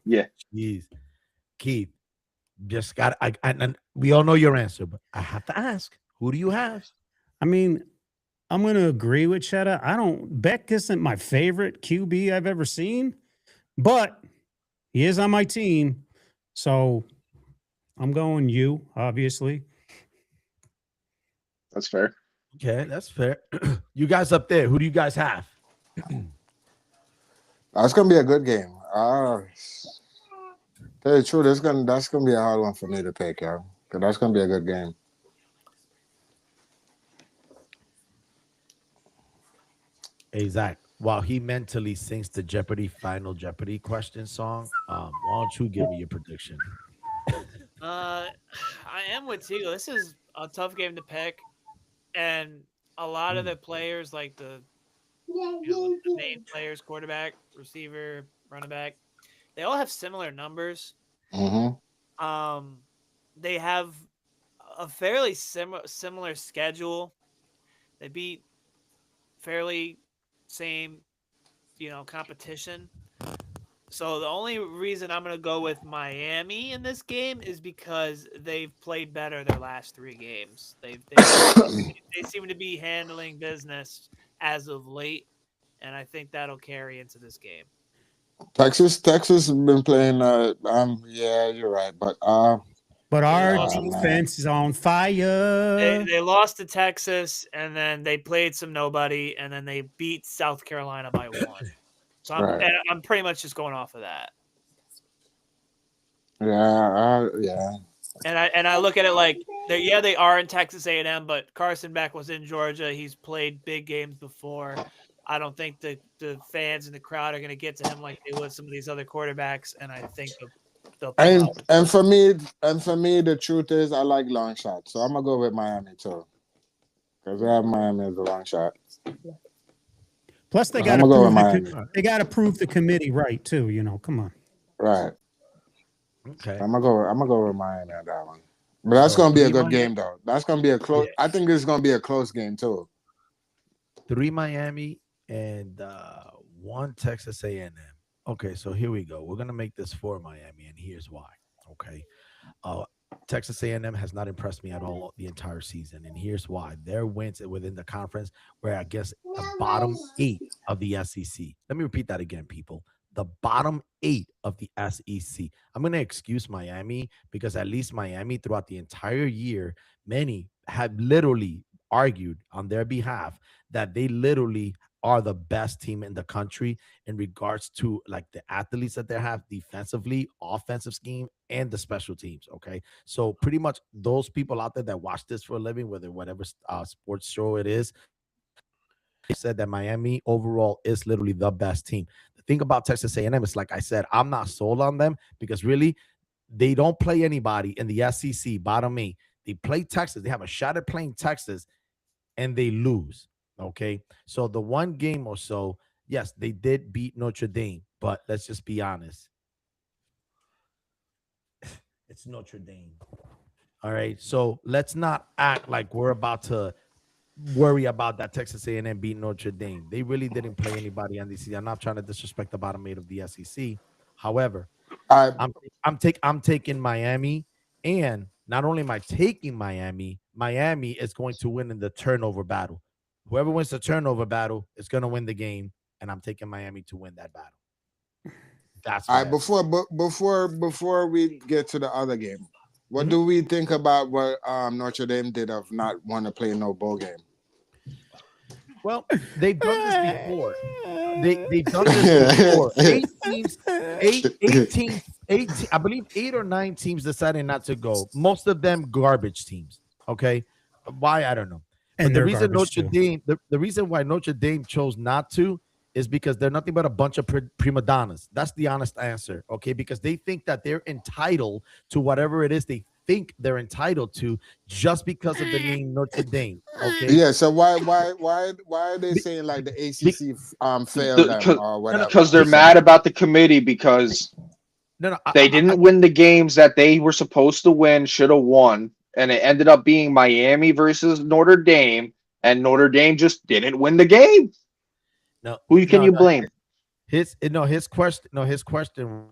Yeah. Jeez. Keith, just got and we all know your answer, but I have to ask, who do you have? I mean, I'm going to agree with Cheddar. Beck isn't my favorite QB I've ever seen, but he is on my team. So I'm going you, obviously. That's fair. Okay, that's fair. You guys up there, who do you guys have? That's going to be a good game. Tell you the truth, that's gonna be a hard one for me to pick, yo. Because that's gonna be a good game. Hey Zach, while he mentally sings the Final Jeopardy question song, why don't you give me your prediction? I am with Teagle. This is a tough game to pick, and a lot of the players, like the main players, quarterback, receiver, running back, they all have similar numbers. Mm-hmm. They have a fairly similar schedule. They beat fairly same, competition. So the only reason I'm going to go with Miami in this game is because they've played better their last 3 games. They seem to be handling business as of late, and I think that'll carry into this game. Texas has been playing. Yeah, you're right, but our defense is on fire. They lost to Texas, and then they played some nobody, and then they beat South Carolina by 1. So I'm pretty much just going off of that. Yeah. And I look at it like they are in Texas A&M, but Carson Beck was in Georgia. He's played big games before. I don't think the fans in the crowd are going to get to him like they would some of these other quarterbacks, and I think they'll and for me, the truth is I like long shots, so I'm gonna go with Miami too, because I have Miami as a long shot. Plus, they got to prove the committee right too. Come on. Right. Okay. I'm gonna go with Miami on that one, but that's gonna be a good game though. That's gonna be a close. I think this is gonna be a close game too. 3 Miami and 1 Texas A&M. Okay, so here we go. We're gonna make this 4 Miami, and here's why. Okay, Texas A&M has not impressed me at all the entire season, and here's why. Their wins within the conference were, I guess, the bottom 8 of the SEC. Let me repeat that again, people. The bottom 8 of the SEC. I'm gonna excuse Miami because at least Miami throughout the entire year, many have literally argued on their behalf that they literally are the best team in the country in regards to like the athletes that they have defensively, offensive scheme, and the special teams. Okay, so pretty much those people out there that watch this for a living, whatever sports show it is, said that Miami overall is literally the best team. The thing about Texas A&M is, like I said, I'm not sold on them because really they don't play anybody in the SEC. Bottom 8, they play Texas. They have a shot at playing Texas, and they lose. Okay, so the one game or so, yes, they did beat Notre Dame, but let's just be honest. It's Notre Dame. All right, so let's not act like we're about to worry about that Texas A&M beating Notre Dame. They really didn't play anybody on the SEC. I'm not trying to disrespect the bottom 8 of the SEC. However, I'm taking Miami, and not only am I taking Miami, Miami is going to win in the turnover battle. Whoever wins the turnover battle is going to win the game, and I'm taking Miami to win that battle. That's all right. Before we get to the other game, what do we think about what Notre Dame did of not want to play no bowl game? Well, they've done this before. They've done this before. 18, I believe 8 or 9 teams decided not to go. Most of them garbage teams. Okay, why I don't know. And the reason the reason why Notre Dame chose not to is because they're nothing but a bunch of prima donnas. That's the honest answer. Okay, because they think that they're entitled to whatever it is they think they're entitled to just because of the name Notre Dame. Okay. Yeah. So why are they saying like the ACC failed them or whatever? Because they're mad about the committee because they didn't win the games that they were supposed to win, should have won, and it ended up being Miami versus Notre Dame, and Notre Dame just didn't win the game. No, who can you blame? His question.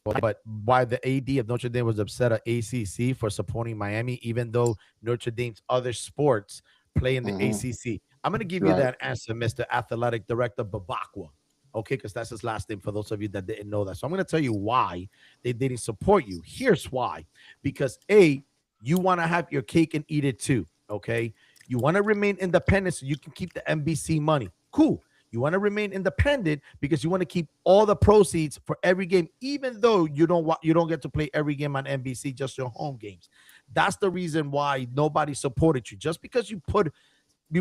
But why the AD of Notre Dame was upset at ACC for supporting Miami, even though Notre Dame's other sports play in the ACC. I'm going to give you that answer, Mr. Athletic Director Babakwa. Okay, because that's his last name for those of you that didn't know that. So I'm going to tell you why they didn't support you. Here's why. Because A, you want to have your cake and eat it too. Okay, you want to remain independent so you can keep the NBC money. Cool. You want to remain independent because you want to keep all the proceeds for every game, even though you don't get to play every game on NBC, just your home games. That's the reason why nobody supported you. Just because you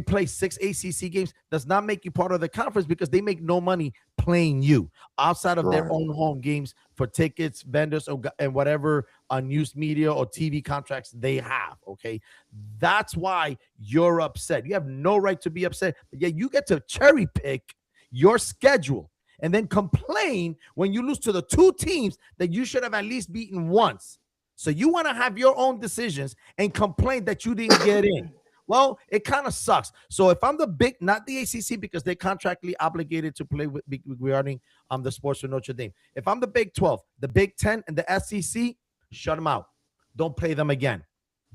play 6 ACC games does not make you part of the conference, because they make no money playing you outside of their own home games for tickets, vendors, and whatever news media or TV contracts they have. Okay, that's why you're upset. You have no right to be upset, but yet you get to cherry pick your schedule and then complain when you lose to the 2 teams that you should have at least beaten once. So you want to have your own decisions and complain that you didn't get in. Well, it kind of sucks. So if I'm the big, not the ACC, because they're contractually obligated to play with regarding the sports for Notre Dame. If I'm the Big 12, the Big 10, and the SEC, shut them out. Don't play them again.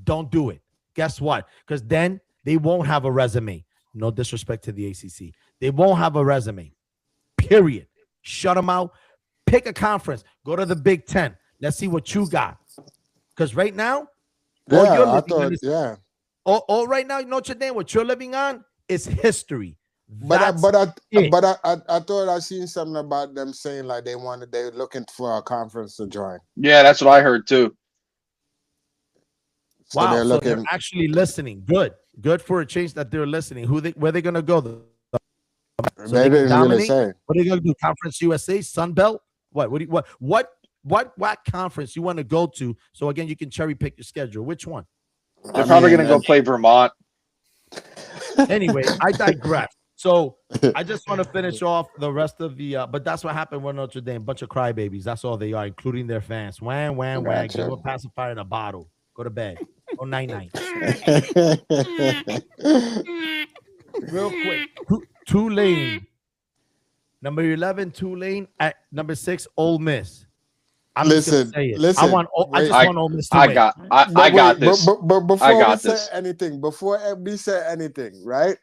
Don't do it. Guess what? Because then they won't have a resume. No disrespect to the ACC. They won't have a resume. Period. Shut them out. Pick a conference. Go to the Big 10. Let's see what you got. Because right now, all right now, Notre Dame, what you're living on is history. But I thought I seen something about them saying like they're looking for a conference to join. Yeah, that's what I heard too. So wow, they're actually listening. Good for a change that they're listening. Where they gonna go? So they didn't really say. What are they gonna do? Conference USA, Sun Belt? What conference you want to go to? So again, you can cherry pick your schedule. Which one? They're probably going to go play Vermont. Anyway, I digress. So I just want to finish off the rest of the but that's what happened with Notre Dame. Bunch of crybabies. That's all they are, including their fans. Wham. Give a pacifier in a bottle. Go to bed. Go night. Real quick. Tulane. Number 11, Tulane. At number 6, Ole Miss. Listen. I just want Ole Miss to win. I got this. But before we say anything, right?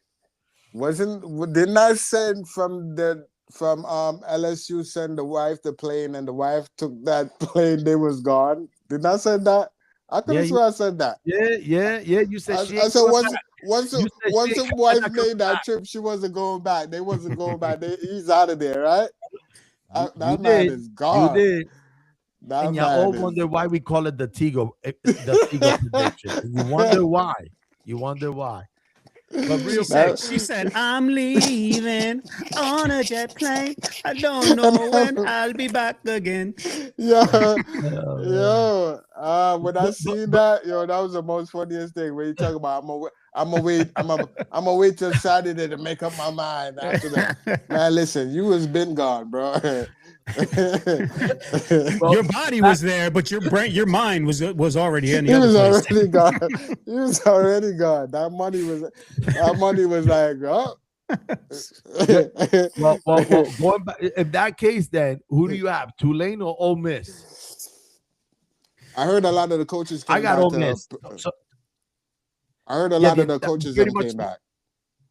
Didn't I send from LSU send the wife the plane, and the wife took that plane, they was gone? Didn't I send that? I could have sworn I said that. Yeah. You said I said once the wife made that trip, she wasn't going back. They wasn't going back. He's out of there, right? That man is gone. You did. And you all wonder why we call it the Tigo prediction. And you wonder why. But real she said, I'm leaving on a jet plane. I don't know when I'll be back again. When I seen that, that was the most funniest thing. When you talk about, I'm gonna wait till Saturday to make up my mind after that. Man, listen, you has been gone, bro. Your body was there, but your mind was already in the He was other place. already gone. He was already gone. That money was like, oh. well, going back, in that case, then who do you have, Tulane or Ole Miss? I heard a lot of the coaches came I got back Ole to- Miss. I heard a lot of the coaches pretty that much came back.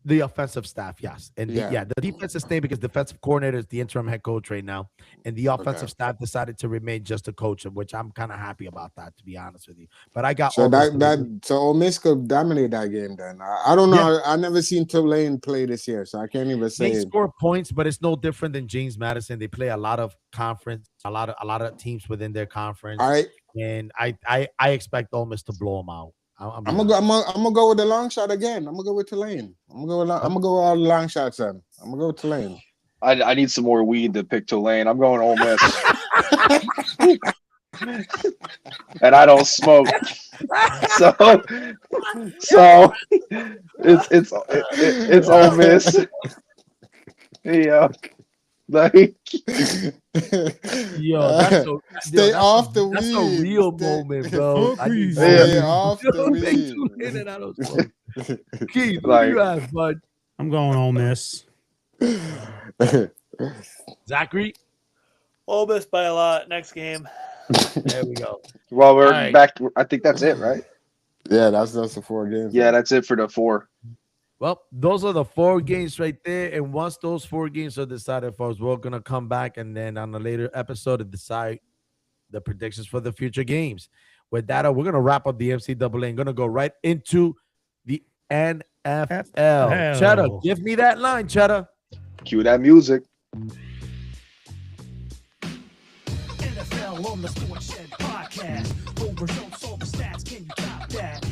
The offensive staff, yes. And Yeah. the defensive stayed because defensive coordinator is the interim head coach right now. And the offensive staff decided to remain just a coach, which I'm kind of happy about that, to be honest with you. But I got So Ole Miss so Ole Miss could dominate that game then. I don't know. I never seen Tulane play this year, so I can't even say. They score points, but it's no different than James Madison. They play a lot of conference, a lot of teams within their conference. All right. And I expect Ole Miss to blow them out. I'm gonna go with the long shot again. I'm gonna go with Tulane. I'm gonna go with all the long shots then. I'm gonna go with Tulane. I need some more weed to pick Tulane. I'm going Ole Miss. And I don't smoke. So it's Ole Miss. Yeah. Like, stay off the weed. That's a real moment, bro. Stay off the weed. Keith, who do you have, bud? I'm going Ole Miss. Zachary? Ole Miss by a lot. Next game. There we go. Well, we're right. back. I think that's it, right? Yeah, that's the 4 games. Yeah, that's it for the 4. Well, those are the 4 games right there. And once those 4 games are decided for us, we're going to come back and then on a later episode to decide the predictions for the future games. With that, we're going to wrap up the NCAA and going to go right into the NFL. Cheddar, give me that line, Cheddar. Cue that music. NFL on the Sports Shed podcast. Full results, all the stats, can you top that?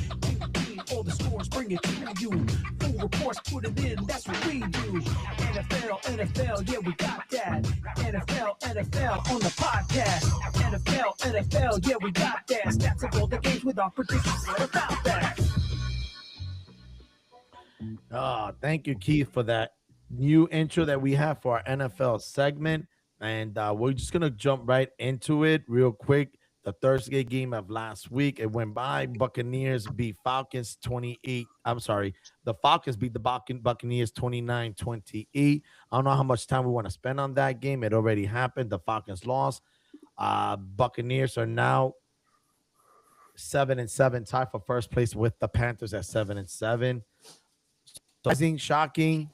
All the scores, bring it to you. Full reports, put it in, that's what we do. NFL, yeah, we got that. NFL on the podcast. NFL, yeah, we got that. Stats of all the games with our predictions, what about that? Oh, thank you, Keith, for that new intro that we have for our NFL segment. And we're just going to jump right into it real quick. The Thursday game of last week, it went by. Buccaneers beat Falcons 28. I'm sorry. The Falcons beat the Buccaneers 29-28. I don't know how much time we want to spend on that game. It already happened. The Falcons lost. Buccaneers are now 7-7, tied for first place with the Panthers at 7-7. So, shocking.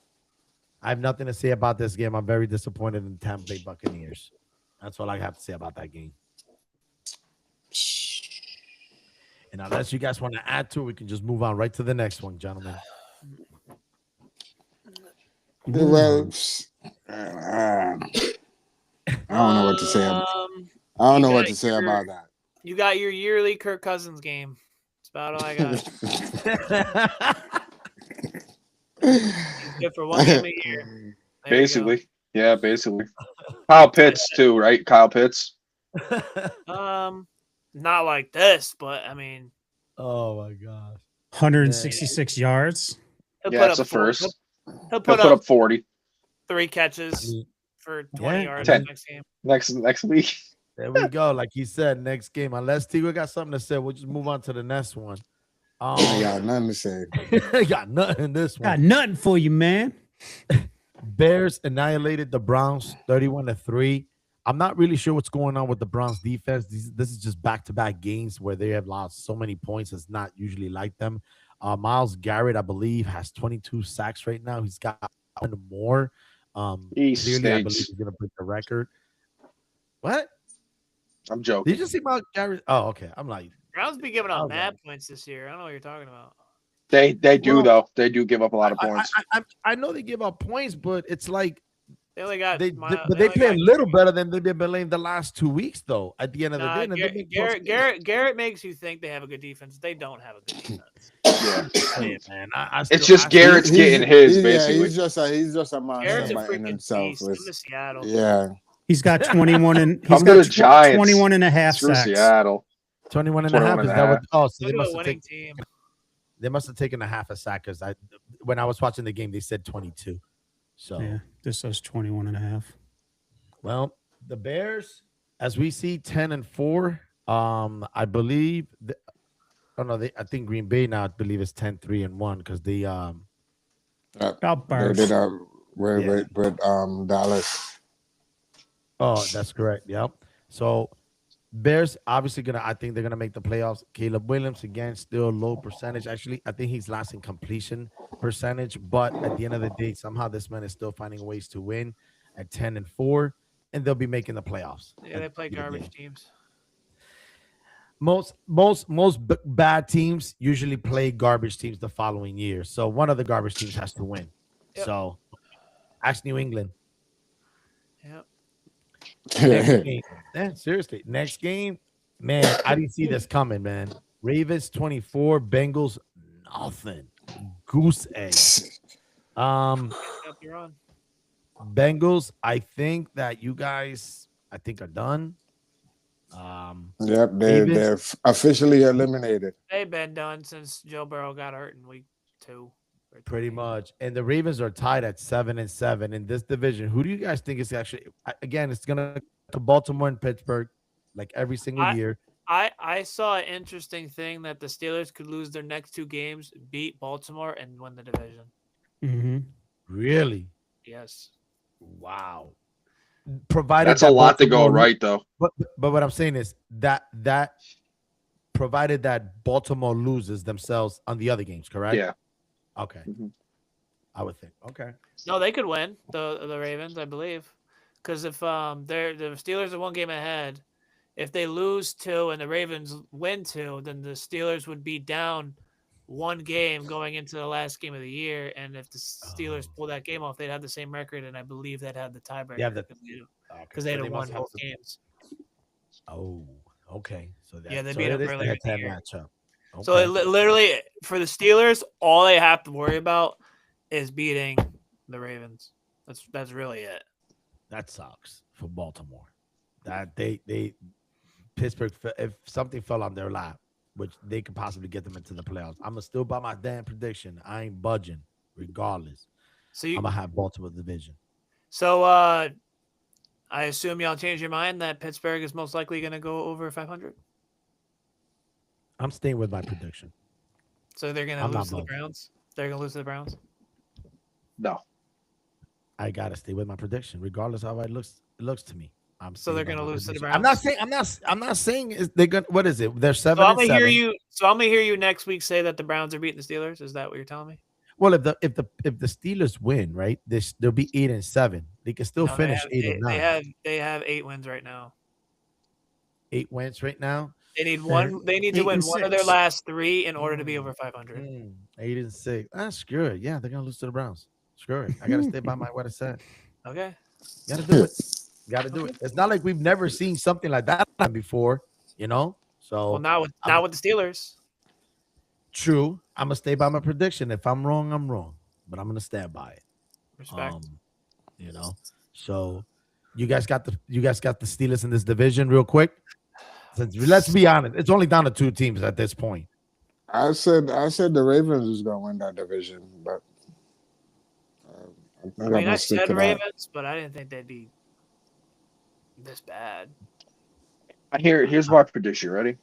I have nothing to say about this game. I'm very disappointed in the Tampa Bay Buccaneers. That's all I have to say about that game. And unless you guys want to add to it, we can just move on right to the next one, gentlemen. Well, I don't know what to say. I don't know what to say about that. You got your yearly Kirk Cousins game. That's about all I got. Good for one game a year. There Basically. Yeah, basically. Kyle Pitts, too, right? Kyle Pitts. Not like this, but I mean. Oh my gosh. 166 yards. Yeah, it's a first. He'll put up 40. 3 catches for 20 yards 10. next game. Next week. There we go. Like he said, next game. Unless Tigo got something to say, we'll just move on to the next one. I got nothing to say. Got nothing in this one. Got nothing for you, man. Bears annihilated the Browns 31-3. I'm not really sure what's going on with the Browns defense. This is just back-to-back games where they have lost so many points. It's not usually like them. Myles Garrett, I believe, has 22 sacks right now. He's got one more. He Clearly, I believe stinks. he's going to break the record. What? I'm joking. Did you just see Myles Garrett? Oh, okay. I'm like, Browns be giving up Okay. mad points this year. I don't know what you're talking about. They do, Well, though. They do give up a lot of points. I know they give up points, but it's like They only got. But they play a little better than they've been playing the last 2 weeks, though. At the end of the day, and they've been close games. Garrett makes you think they have a good defense. They don't have a good defense. Yeah. Man, It's just Garrett's getting his, basically. He's just a monster Garrett's a by in freaking himself. beast. Come to Seattle. Yeah. He's got 21 and Come to the Giants. 21 and a half Screw sacks. Seattle. 21 and a half. Is that what? Oh, so Look at a winning team. they must have taken a half a sack because when I was watching the game, they said 22. So Yeah, this says 21 and a half. well, the Bears, as we see, 10-4. I believe. I think Green Bay now. I believe it's 10-3-1 because they Outburst. They did with Dallas. Oh, that's correct. Yep. So Bears obviously I think they're gonna make the playoffs. Caleb Williams again, still low percentage. Actually, I think he's last in completion percentage, but at the end of the day, somehow this man is still finding ways to win at 10-4, and they'll be making the playoffs. Yeah, they play garbage teams. Most bad teams usually play garbage teams the following year. So one of the garbage teams has to win. Yep. So ask New England. Yep. Next game. Yeah, seriously. Next game, man, I didn't see this coming, man. Ravens 24, Bengals nothing. Goose egg. Yep, you're on. Bengals, I think that you guys, are done. Yep, they're officially eliminated. They've been done since Joe Burrow got hurt in week 2. Pretty much. And the Ravens are tied at 7-7 in this division. Who do you guys think is actually, again, it's going to Baltimore and Pittsburgh like every single year. I saw an interesting thing that the Steelers could lose their next 2 games, beat Baltimore, and win the division. Mm-hmm. Really? Yes. Wow. Provided that's a lot to go right, though. But what I'm saying is that provided that Baltimore loses themselves on the other games, correct? Yeah. Okay. Mm-hmm. I would think. Okay. No, they could win the Ravens, I believe, because if the Steelers are 1 game ahead, if they lose 2 and the Ravens win 2, then the Steelers would be down 1 game going into the last game of the year, and if the Steelers pull that game off, they'd have the same record, and I believe they'd have the tiebreaker. Yeah, because they'd have won both games. Oh, okay. So they beat them earlier in the year. matchup. Okay. So literally, for the Steelers, all they have to worry about is beating the Ravens. That's really it. That sucks for Baltimore. That they Pittsburgh, if something fell on their lap, which they could possibly get them into the playoffs, I'm gonna still buy my damn prediction. I ain't budging, regardless. So I'm gonna have Baltimore division. So I assume y'all changed your mind that Pittsburgh is most likely gonna go over 500. I'm staying with my prediction. So they're gonna lose to the Browns. They're gonna lose to the Browns. No. I gotta stay with my prediction, regardless of how it looks to me. So they're gonna lose to the Browns. I'm not saying they're gonna. What is it? They're 7-7. So I'm gonna hear you next week say that the Browns are beating the Steelers. Is that what you're telling me? Well, if the Steelers win, right, they'll be 8-7. They can still finish 8-9. They have 8 wins right now. 8 wins right now. They need one. They need to win 1 of their last 3 in order to be over 500. 8-6. Ah, screw it. Yeah, they're gonna lose to the Browns. Screw it. I gotta stay by what I said. Okay. Gotta do it. Got to do it. It's not like we've never seen something like that before, you know. So not with the Steelers. True. I'm gonna stay by my prediction. If I'm wrong, I'm wrong, but I'm gonna stand by it. Respect. You know. So you guys got the Steelers in this division, real quick. Since let's be honest, it's only down to 2 teams at this point. I said the Ravens is gonna win that division, but I said Ravens, but I didn't think they'd be this bad. Here's my prediction. Ready?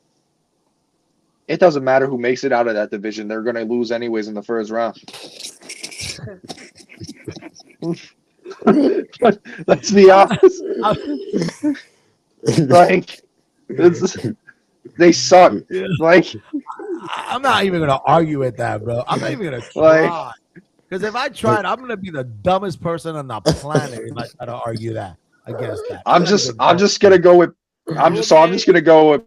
It doesn't matter who makes it out of that division. They're going to lose anyways in the first round. Let's be honest. Like, they suck. Like, I'm not even going to argue with that, bro. I'm not even going to try. Because if I tried, I'm going to be the dumbest person on the planet if I try to argue that. Against that. I'm just gonna go with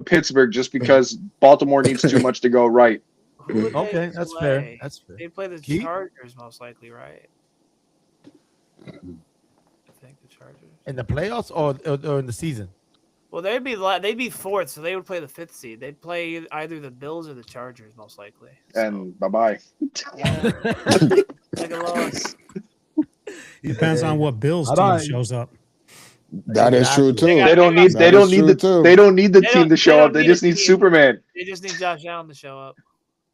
Pittsburgh just because Baltimore needs too much to go right. Okay, that's fair. That's fair. They play the Chargers most likely, right? I think Chargers. In the playoffs or in the season? Well, they'd be fourth, so they would play the 5th seed. They'd play either the Bills or the Chargers, most likely. And bye-bye. Yeah. Like a loss. Depends on what Bills team shows up. That is true too. They don't need the team to show up. They just need Superman. They just need Josh Allen to show up.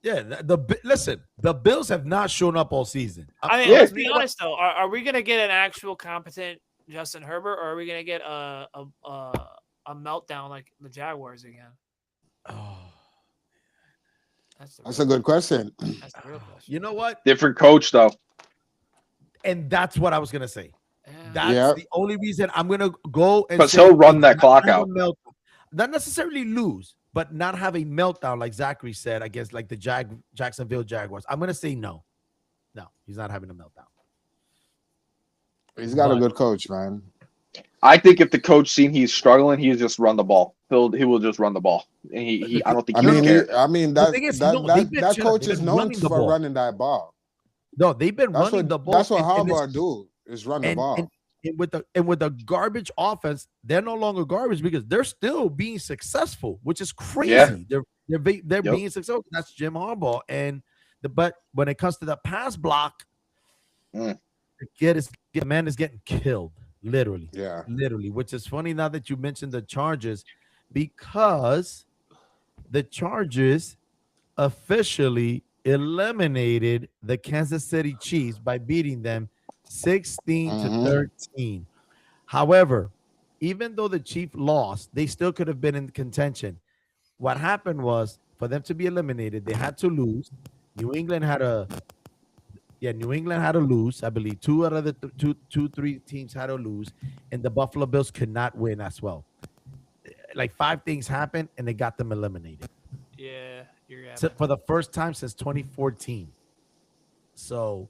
Yeah, listen, the Bills have not shown up all season. I mean, let's be honest though. Are we gonna get an actual competent Justin Herbert, or are we gonna get a meltdown like the Jaguars again? Oh, that's a good question. That's the real question. You know what? Different coach though. And that's what I was gonna say. That's the only reason I'm gonna go and because he'll run that clock out. Not necessarily lose, but not have a meltdown like Zachary said against like the Jacksonville Jaguars. I'm gonna say no. No, he's not having a meltdown. He's got a good coach, man. I think if the coach seen he's struggling, he'll just run the ball. He will just run the ball. And he I don't think he'll care. That coach is known for running that ball. No, they've been running the ball. That's what Harbaugh do is run the ball. And with the garbage offense, they're no longer garbage because they're still being successful, which is crazy. Yeah. They're being successful. That's Jim Harbaugh. But when it comes to the pass block, the man is getting killed, literally. Yeah, literally. Which is funny now that you mentioned the Chargers, because the Chargers officially eliminated the Kansas City Chiefs by beating them 16-13. However, even though the Chiefs lost, they still could have been in contention. What happened was, for them to be eliminated, they had to lose. New England had to lose. I believe 2 out of the 3 teams had to lose, and the Buffalo Bills could not win as well. Like 5 things happened, and they got them eliminated. Yeah, you're for the first time since 2014. So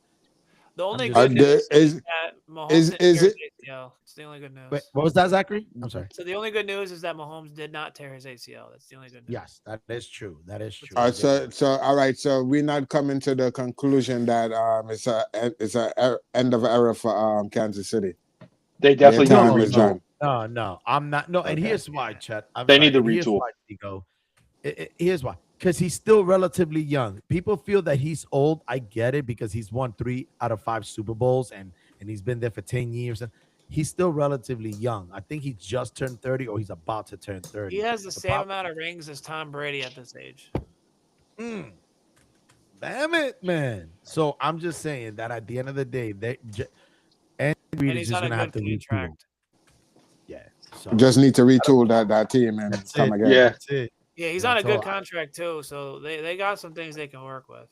the only good news is that Mahomes is it? ACL. It's the only good news. Wait, what was that, Zachary? I'm sorry. So the only good news is that Mahomes did not tear his ACL. That's the only good news. Yes, that is true. That is true. All right. So we're not coming to the conclusion that it's a end of era for Kansas City. They definitely time need is to done. No, I'm not. No, and here's why, Chet. They need to retool. Here's why. Because he's still relatively young. People feel that he's old. I get it because he's won 3 out of 5 Super Bowls and he's been there for 10 years. He's still relatively young. I think he just turned 30 or he's about to turn 30. He has the same amount of rings as Tom Brady at this age. Damn it, man. So I'm just saying that at the end of the day, Andy Reid is just going to have to retool. Yeah. So. Just need to retool that team and come again. Yeah. That's it. Yeah, he's on a good contract too, so they got some things they can work with.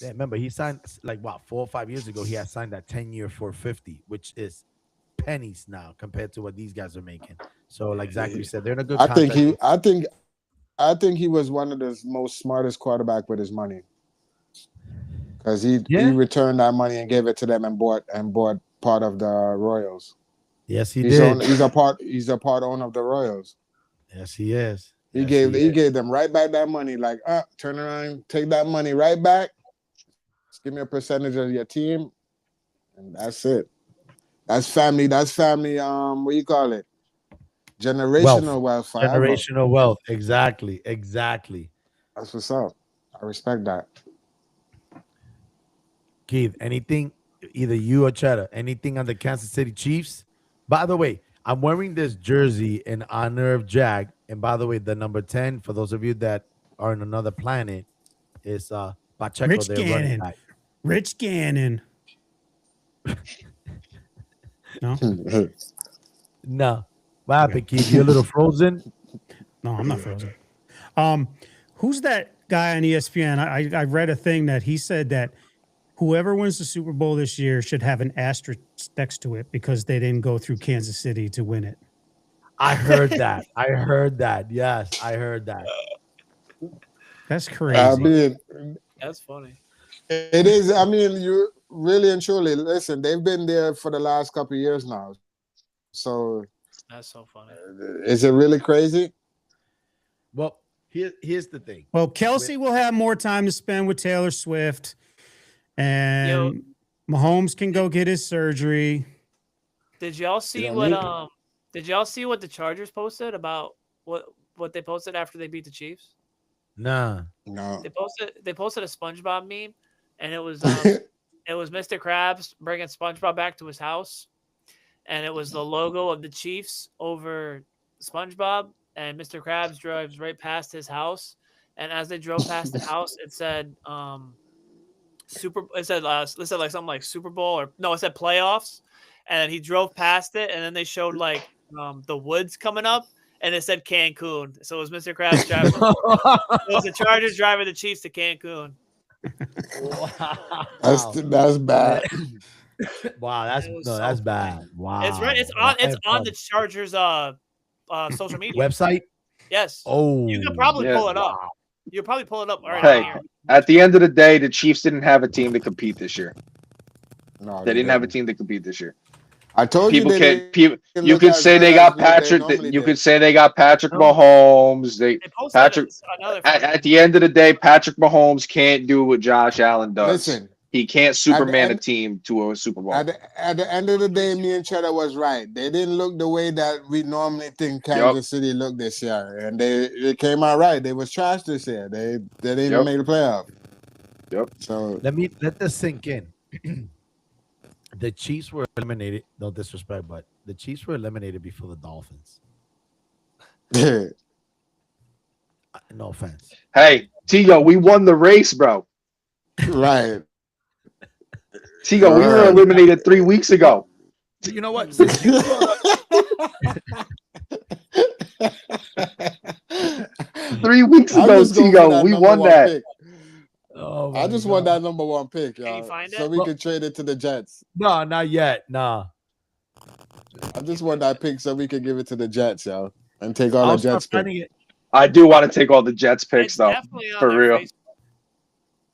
Yeah, remember he signed 4 or 5 years ago. He had signed that 10-year $450, which is pennies now compared to what these guys are making. So, like Zachary said, they're in a good. I think he was one of the most smartest quarterback with his money, because he returned that money and gave it to them and bought part of the Royals. Yes, he did. He's a part owner of the Royals. Yes, he is. He gave them right back that money. Like, turn around, take that money right back. Just give me a percentage of your team, and that's it. That's family. That's family. What do you call it? Generational wealth. Generational wealth. Exactly. That's what's up. I respect that. Keith, anything, either you or Cheddar, anything on the Kansas City Chiefs? By the way, I'm wearing this jersey in honor of Jag. And by the way, the number 10, for those of you that are on another planet, is Pacheco. Rich Gannon. Rich Gannon. No? No. What happened, Keith? You're a little frozen? No, I'm not frozen. Who's that guy on ESPN? I read a thing that he said that whoever wins the Super Bowl this year should have an asterisk next to it because they didn't go through Kansas City to win it. I heard that. Yes, I heard that. That's crazy. I mean, that's funny. It is. I mean, you really and truly listen. They've been there for the last couple of years now. So that's so funny. Is it really crazy? Well, here's the thing. Well, Kelsey will have more time to spend with Taylor Swift, and Mahomes can go get his surgery. Did y'all see don't what need- Did y'all see what the Chargers posted about what they posted after they beat the Chiefs? Nah. No. They posted a SpongeBob meme, and it was it was Mr. Krabs bringing SpongeBob back to his house, and it was the logo of the Chiefs over SpongeBob, and Mr. Krabs drives right past his house, and as they drove past the house, it said it said like something like Super Bowl, or no, it said playoffs, and he drove past it, and then they showed like the woods coming up, and it said Cancun. So it was Mr. Krabs driving. It was the Chargers driving the Chiefs to Cancun. Wow. That's bad. Wow, that's bad. Wow. It's right. It's on the Chargers social media website. Yes. Oh, you can probably Yeah. pull it up. You'll probably pull it up right Hey, here. at the end of the day, the Chiefs didn't have a team to compete this year. No, They didn't have a team to compete this year. I told People you. can. People, You could say they got Patrick. You could say they got Patrick Mahomes. They posted Patrick. another. At the end of the day, Patrick Mahomes can't do what Josh Allen does. Listen, he can't Superman and- a team to a Super Bowl. At the end of the day, me and Cheddar was right. They didn't look the way that we normally think Kansas City looked this year, and they came out right. They was trash this year. They didn't even make the playoff. Yep. So let this sink in. The Chiefs were eliminated. No disrespect, but the Chiefs were eliminated before the Dolphins. No offense. Hey, Tigo, we won the race, bro. Right. Tigo, we were eliminated 3 weeks ago. You know what? Since you Three weeks ago, Tigo, we won that. Pick. Oh I just want that number one pick, y'all. Can you find so it? we can trade it to the Jets. No, not yet. Nah. I just want that pick so we can give it to the Jets, y'all, and take all I'll the Jets start picks. finding it. I do want to take all the Jets picks, It's though. definitely on For their real. Facebook,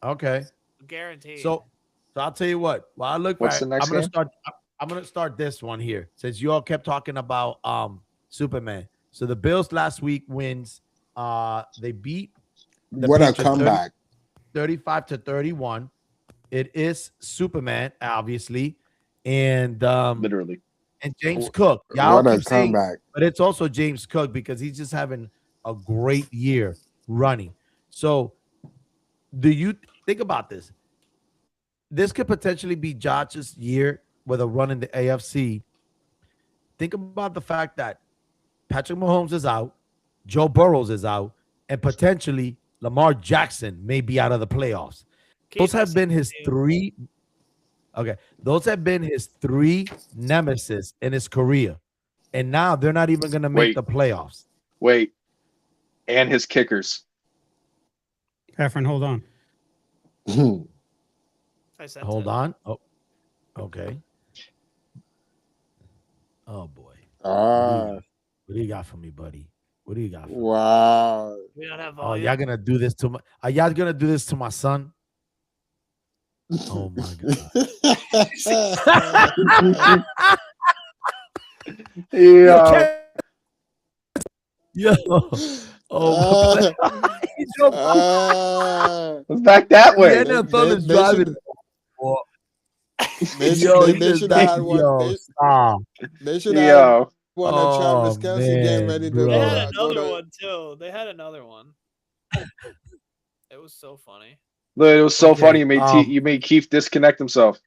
Okay. guaranteed. So I'll tell you what. Well, I look. What's right, the next I'm gonna game? start. I'm gonna start this one here since you all kept talking about Superman. So the Bills last week wins. They beat the What a Patriots comeback! 35-31. It is Superman, obviously, and Literally. and James Cook. Y'all What a keep saying, comeback! but it's also James Cook because he's just having a great year running. So, do you think about this? This could potentially be Josh's year with a run in the AFC. Think about the fact that Patrick Mahomes is out, Joe Burrows is out, and potentially Lamar Jackson may be out of the playoffs. Those have been his three. Okay, those have been his three nemesis in his career, and now they're not even going to make Wait. the playoffs. Wait. And his kickers. Efren, hold on. I sent Hold it. on. Oh, okay. Oh boy. Ah, What do you got for me, buddy? What do you got? For me? wow. We don't have Oh, volume. y'all gonna do this to my? Are y'all gonna do this to my son? Oh my god. Yeah. Yo. Oh. Let's back that way. The NFL is they driving. They Yo, should, he they just should have had yo, one. stop. They should have Yo. one of Travis Oh, Kelsey getting man, ready to bro. They had go another to- one too. They had another one. It was so funny. Look, it was so Okay, funny. You made Keith disconnect himself.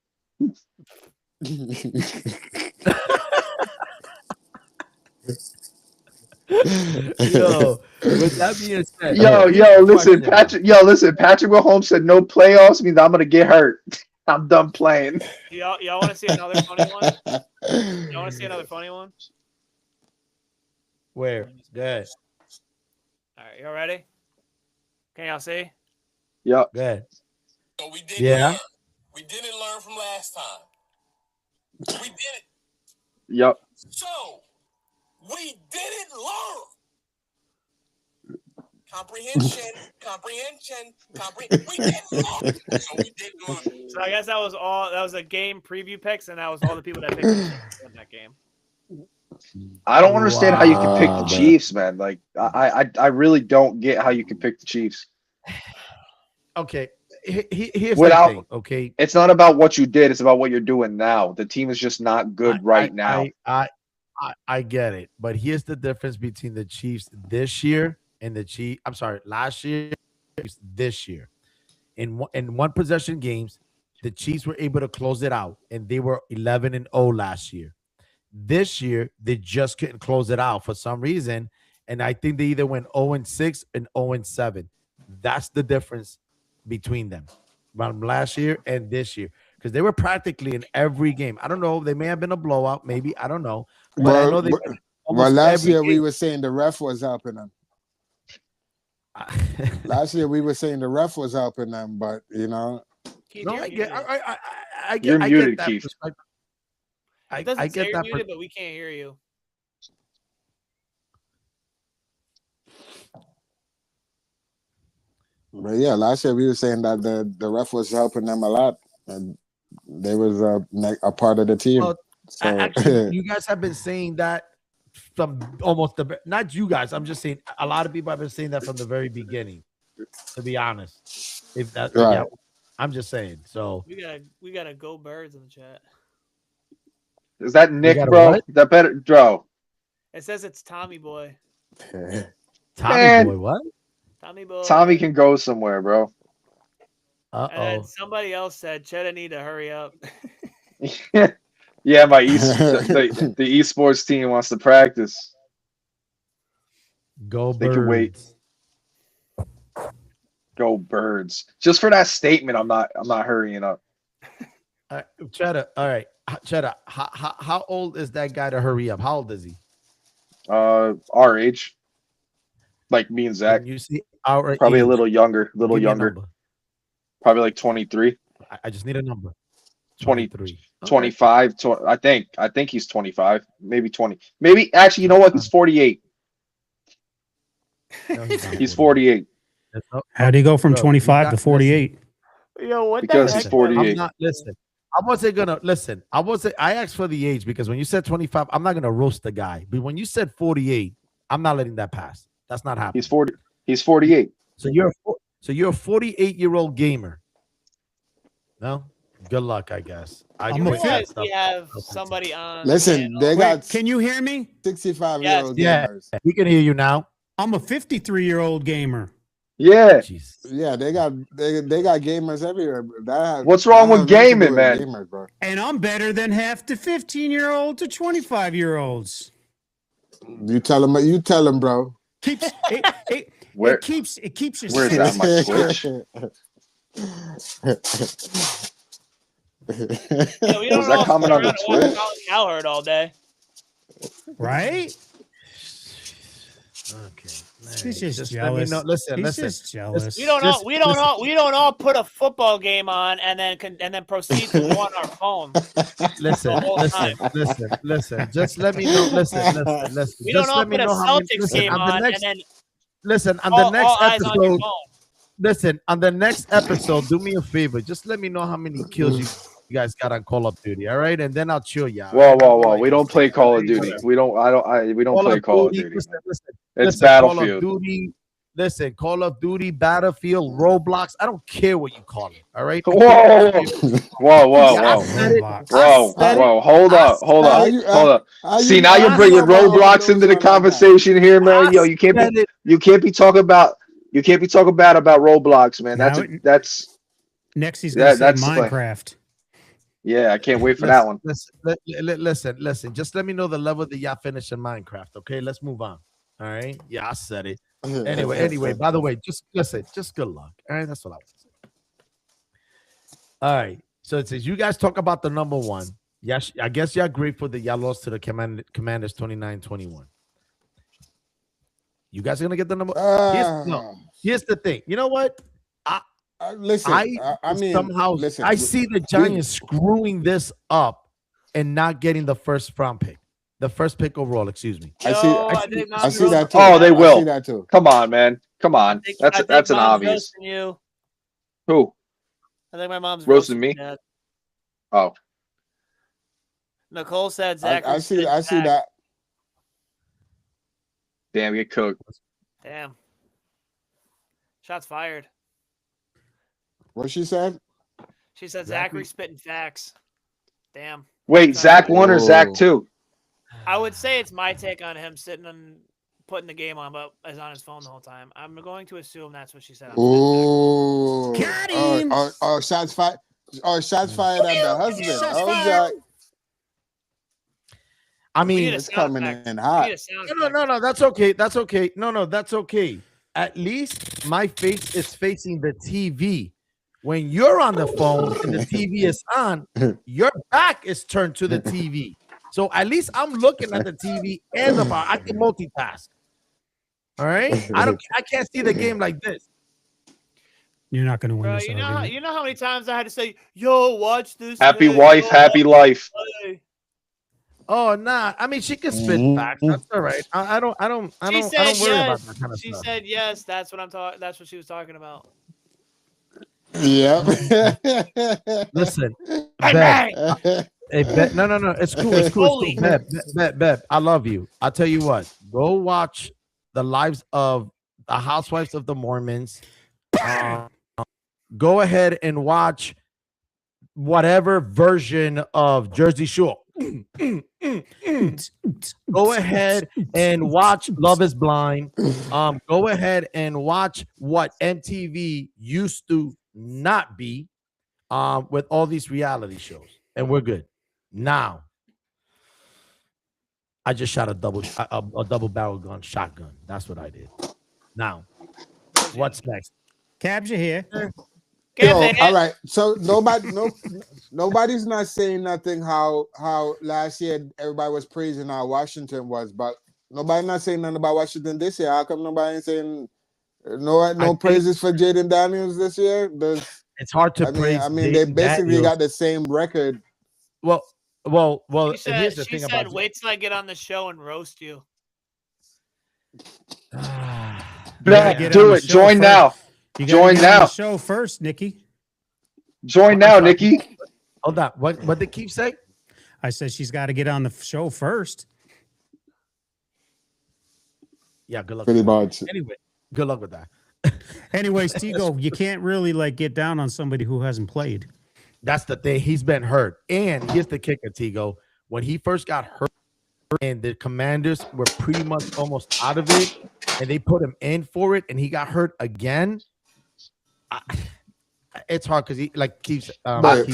Yo, with that being said, Listen, Patrick. Listen, Patrick Mahomes said no playoffs means I'm gonna get hurt. I'm done playing. Y'all want to see another funny one? Y'all want to see another funny one? Where? Good. All right, y'all ready? Can y'all see? Yep. Good. So we didn't Yeah. learn. We didn't learn from last time. We did it. Yep. So we didn't learn. Comprehension. We didn't learn. So we didn't learn. So I guess that was all. That was a game preview picks, and that was all the people that picked in that game. I don't understand how you can pick Wow, the man. Chiefs, man. Like I really don't get how you can pick the Chiefs. Okay. Here's Without- the thing, okay? It's not about what you did; it's about what you're doing now. The team is just not good right now. I get it, but here's the difference between the Chiefs this year and the Chiefs. I'm sorry, last year, this year. In one possession games, the Chiefs were able to close it out, and they were 11-0 last year. This year, they just couldn't close it out for some reason, and I think they either went 0-6 and 0-7. That's the difference between them from last year and this year, because they were practically in every game. I don't know. They may have been a blowout, maybe. I don't know. But I know they. Well, last every year we game. were saying the ref was helping them. Last year we were saying the ref was helping them, but you know. No, I get. I get. You're I muted, get that Keith. perspective. It doesn't I say get you're that. muted, but we can't hear you. But yeah, last year we were saying that the ref was helping them a lot, and they was a part of the team. Well, So actually, you guys have been saying that from almost not you guys. I'm just saying a lot of people have been saying that from the very beginning. To be honest, if that, Right. yeah, I'm just saying. So We gotta go birds in the chat. Is that Nick, got a bro? what? That better, bro. It says it's Tommy Boy. Tommy Man. boy, what? Tommy Boy. Tommy can go somewhere, bro. Uh And then oh. somebody else said Cheddar need to hurry up. Yeah, my the esports team wants to practice. Go They can wait. birds. Go birds. Just for that statement, I'm not hurrying up. Cheddar. All right, Cheddar. How old is that guy to hurry up? How old is he? Our age. Like me and Zach. When you see our Probably a age, little younger. give me a number. Probably like 23. I just need a number. 23. 25. I think he's 25. Maybe 20. Maybe actually, you know what? He's 48. No, he's not He's 48. How'd he go from Bro, 25 you to got- 48? Yo, what Because the he's heck? 48. I'm not listen. I wasn't gonna listen. I asked for the age because when you said 25, I'm not gonna roast the guy. But when you said 48, I'm not letting that pass. That's not happening. He's 40. He's 48. So you're a 48-year-old gamer. No, good luck, I guess. I'm a quit that Realize stuff. we have somebody on. Listen, they Wait, got can you hear me? 65-year-old Yeah, gamers. we can hear you now. I'm a 53-year-old gamer. Yeah. Jesus. Yeah, they got gamers everywhere. What's wrong with gaming, man? Gamers, bro. And I'm better than half the 15-year-old to 25-year-olds. You tell them, bro. Keeps it Where- keeps you Where's sane. that my Switch? Yeah, we don't Was that all comment sit on the around and watch Twitch? Colin Cowherd all day. Right? Okay. He's just Let me jealous. know. Listen, He's listen. just jealous. We don't Just all we don't listen. all we don't all put a football game on and then proceed to go on our phone. Listen, the whole listen, time. listen. Just let me know. Listen. We Just don't all let me put a know how many. Celtics Listen, game on the on next. and then Listen, on all the next eyes on your episode. phone. Listen, on the next episode, do me a favor. Just let me know how many kills you guys got on Call of Duty. All right, and then I'll chill you. Whoa. We don't play Call of Duty. We don't play Call of Duty. Listen, It's Call of Battlefield. Duty. Listen, Call of Duty, Battlefield, Roblox. I don't care what you call it. All right. Whoa. Roblox. Whoa. Hold up. See, now you're bringing Roblox into the conversation here, man. Yo, you can't be talking about Roblox, man. That's Next he's gonna say that's like- Minecraft. yeah. I can't wait for that one. Listen. Just let me know the level that y'all finish in Minecraft. Okay, let's move on. All right. Yeah, I said it. Anyway. By the way, just listen. Just good luck. All right, that's what I was saying. All right. So it says you guys talk about the number one. Yes, I guess y'all grateful that y'all lost to the Commanders 29-21. You guys are gonna get the number. Here's the thing. You know what? Listen, I mean, somehow listen, I see the Giants screwing this up and not getting the first round pick, the first pick overall. Excuse me. I see that too. Oh, they I will. see that too. Come on, man. Come on. That's an Mom's obvious. roasting you. Who? I think my mom's Roasting me? Dad. Oh, Nicole said Zach. I see that. damn, get cooked. Damn. Shots fired. What she said? She said Zachary spitting facts. Damn. Wait, Zach 1 or Zach 2? I would say it's my take on him sitting and putting the game on, but is on his phone the whole time. I'm going to assume that's what she said. Oh, Got him. Shots fired. Oh, shots fired at the husband. Oh, Jack. I mean, it's coming in hot. No, that's okay. That's okay. No, that's okay. At least my face is facing the TV. When you're on the phone and the TV is on, your back is turned to the TV. So at least I'm looking at the TV and the bar. I can multitask. All right. I can't see the game like this. You're not going to win Bro, this you know argument. how many times I had to say, "Yo, watch this." Happy hey, wife, yo, happy life. play." Oh nah. I mean, she can spit facts. That's all right. I don't worry about that kind of She stuff. said yes. That's what I'm talking. That's what she was talking about. Yeah. Listen, Beb, hey, Beb, no. It's cool. It's cool. Beb, I love you. I'll tell you what. Go watch the lives of the Housewives of the Mormons. Go ahead and watch whatever version of Jersey Shore. Go ahead and watch Love is Blind. Go ahead and watch what MTV used to not be with all these reality shows, and we're good. Now, I just shot a double barrel gun shotgun. That's what I did. Now, what's next? Cabs, you here? Yo, all right. So nobody's not saying nothing how last year everybody was praising how Washington was, but nobody not saying nothing about Washington this year. How come nobody ain't saying no praises for Jaden Daniels this year? It's hard to praise. I mean, they Jaden basically Daniels. got the same record. Well. She Here's the said, thing about "Wait till I get on the show and roast you." Do it. Join now. You Join get on now. the show first, Nikki. Join now, Nikki. Hold on. What did Keith say? I said she's got to get on the show first. Yeah, good luck. Pretty with much. that. Anyway, good luck with that. Anyways, Tigo, you can't really get down on somebody who hasn't played. That's the thing. He's been hurt. And here's the kicker, Tigo. When he first got hurt and the Commanders were pretty much almost out of it, and they put him in for it, and he got hurt again, it's hard because he keeps. Why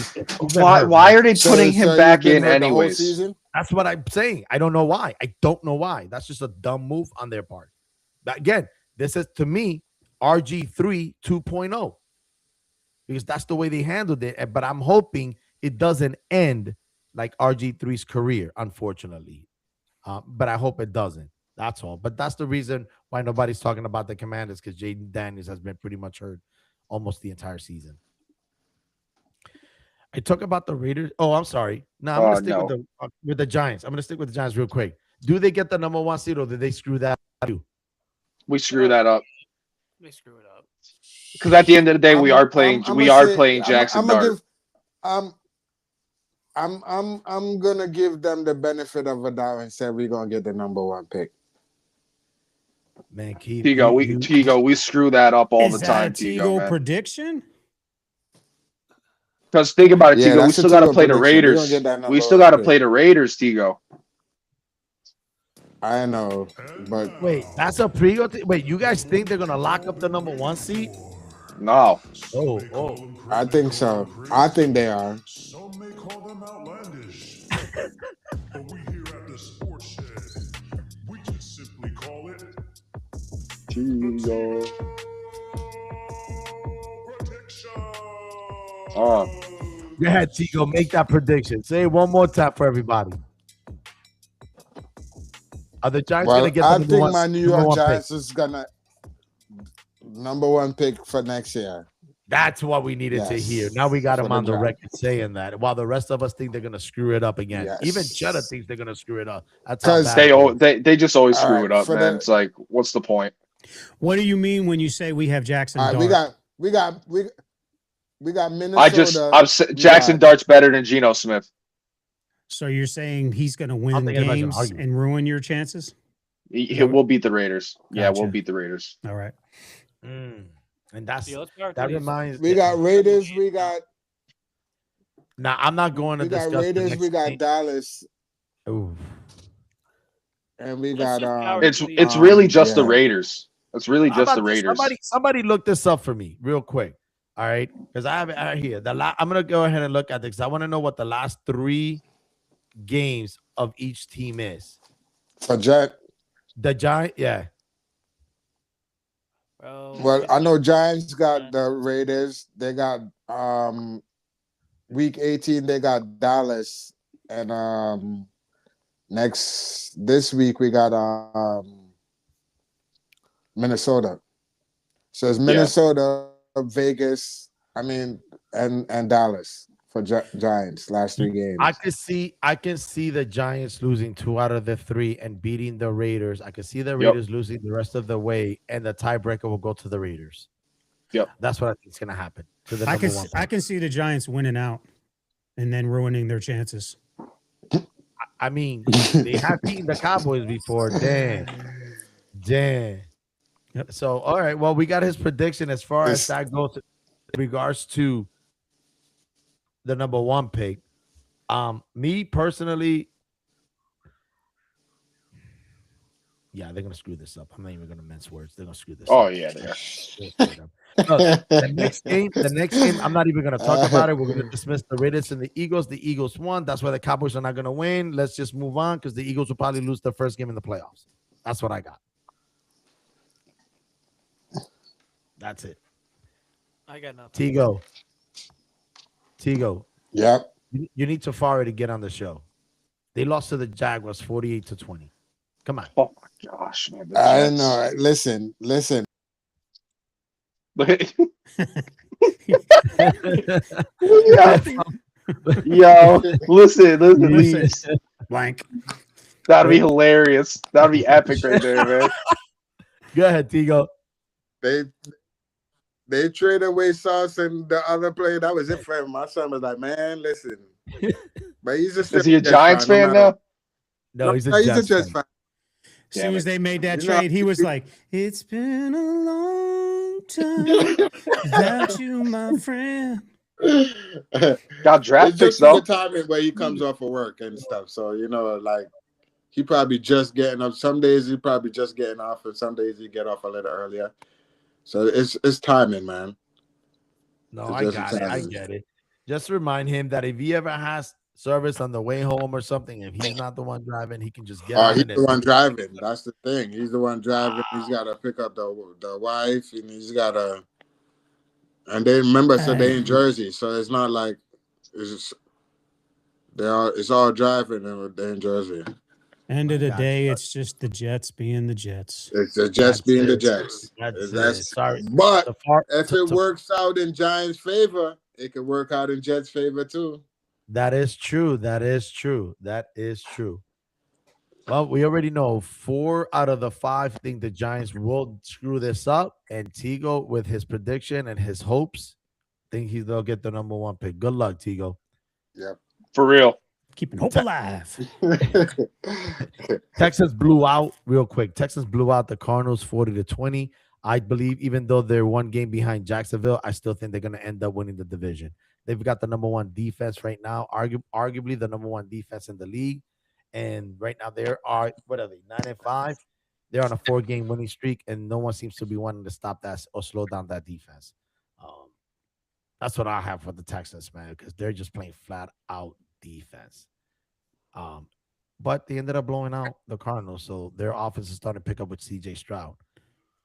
are they putting him back in anyways? That's what I'm saying. I don't know why. I don't know why. That's just a dumb move on their part. But again, this is to me RG3 2.0 because that's the way they handled it. But I'm hoping it doesn't end like RG3's career, unfortunately. But I hope it doesn't. That's all. But that's the reason why nobody's talking about the Commanders, because Jaden Daniels has been pretty much hurt almost the entire season. I talk about the Raiders. Oh, I'm sorry. No, I'm gonna stick with the Giants. I'm gonna stick with the Giants real quick. Do they get the number 1 seed, or did they screw that up? We screw that up. They screw it up. Because at the end of the day, we are playing Jackson Dart. I'm gonna give them the benefit of a doubt and say we're gonna get the number 1 pick. Man, Keith, Tigo, we screw that up all the time. Tigo prediction? Because think about it, Yeah, Tigo. We that's a still got to Tigo play the prediction. We Raiders. don't get that number We still got to one play pick. the Raiders, Tigo. I know, but wait, that's a pre. Wait, you guys think they're gonna lock up the number 1 seed? No. Oh. I think so. I think they are. Some may call them outlandish, but we here at the Sports Shed, we just simply call it Tigo. Go ahead, Tigo. Make that prediction. Say it one more time for everybody. Are the Giants Well, gonna get I the number think 1? my New number York 1 pick? Giants is gonna number 1 pick for next year. That's what we needed to Yes, hear. Now we got for him the on the Giants. record saying that, while the rest of us think they're gonna screw it up again. Yes. Even Cheddar thinks they're gonna screw it up. That's how 'Cause bad They just always All screw right, it up, for man. the- It's like, what's the point? What do you mean when you say we have Jackson All right, Dart? we got Minnesota. Jackson Dart's better than Geno Smith. So you're saying he's going to I'm win thinking about your games argument. and ruin your chances? We'll beat the Raiders. Yeah, Gotcha. we'll beat the Raiders. All right. And that's Yeah, let's start that these. reminds. We got Raiders. We got Now I'm not going to we got discuss the Raiders. next We got game. Dallas, Ooh. and we Let's got just power It's through these. it's really just the yeah. Raiders. It's really How just the about this? Raiders. Somebody look this up for me real quick. All right, because I have it out here. I'm gonna go ahead and look at this because I want to know what the last 3 games of each team is. for Jet. The Giant, yeah. Bro, Well, I know Giants got the Raiders. They got week 18. They got Dallas, and this week we got Minnesota. So it's Minnesota, Vegas. I mean, and Dallas for Giants last 3 games. I can see the Giants losing 2 out of the 3 and beating the Raiders. I can see the Raiders losing the rest of the way, and the tiebreaker will go to the Raiders. Yep, that's what I think is gonna happen. To the I number can one. I can see the Giants winning out and then ruining their chances. I mean, they have beaten the Cowboys before. Damn. Yep. So, all right. Well, we got his prediction as far as that goes in regards to the number 1 pick. Me personally, yeah, they're gonna screw this up. I'm not even gonna mince words. They're gonna screw this Oh up. yeah, they are. The next game, I'm not even gonna talk about it. We're gonna dismiss the Raiders and the Eagles. The Eagles won. That's why the Cowboys are not gonna win. Let's just move on because the Eagles will probably lose their first game in the playoffs. That's what I got. That's it. I got nothing. Tigo. Yep. You need Tafari to get on the show. They lost to the Jaguars 48-20. Come on. Oh my gosh, man. I know. Listen. Yo, listen, please. Blank. That'd be hilarious. That'd be epic right there, man. Go ahead, Tigo. They traded away Sauce and the other player. That was it for him. My son was like, man, listen. But he's just Is he a Giants fan now? No, he's a Jets fan. As soon as they made that trade, he was like, "It's been a long time without you, my friend." Got draft It's picks just the though. timing where he comes off of work and stuff. So like he probably just getting up. Some days he probably just getting off, and some days he get off a little earlier. So it's timing, man. No, I got it. I get it. Just remind him that if he ever has service on the way home or something, if he's not the one driving, he can just get on He's it. the one driving. That's the thing. He's the one driving. He's got to pick up the wife, and he's got to. And they remember, so they in Jersey, so it's not like it's all driving, and they're in Jersey. End of the day, it's just the Jets being the Jets. It's the Jets being the Jets. That's sorry. But if it works out in Giants' favor, it could work out in Jets' favor too. That is true. That is true. Well, we already know 4 out of the 5 think the Giants will screw this up, and Tigo, with his prediction and his hopes, think they'll get the number 1 pick. Good luck, Tigo. Yep. For real. Keeping hope alive. Texas blew out real quick. Texas blew out the Cardinals 40-20. I believe even though they're 1 game behind Jacksonville, I still think they're going to end up winning the division. They've got the number 1 defense right now, arguably the number 1 defense in the league. And right now they are, what are they, 9-5? They're on a 4-game winning streak, and no one seems to be wanting to stop that or slow down that defense. That's what I have for the Texans, man, because they're just playing flat out defense. But they ended up blowing out the Cardinals, so their offense is starting to pick up with CJ Stroud.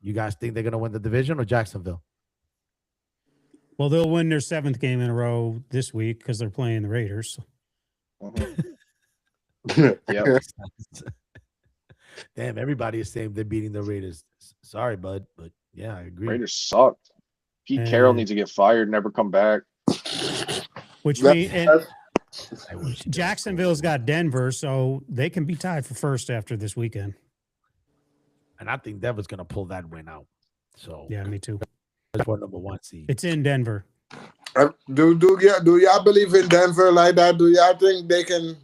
You guys think they're going to win the division or Jacksonville? Well, they'll win their 7th game in a row this week because they're playing the Raiders. Yeah. Damn, everybody is saying they're beating the Raiders. Sorry, bud, but yeah, I agree. Raiders suck. Pete Carroll needs to get fired, never come back. Which means Jacksonville's got Denver, so they can be tied for first after this weekend. And I think Denver's going to pull that win out. So yeah, me too. For number 1 seed. It's in Denver. Do y'all believe in Denver like that? Do y'all think they can?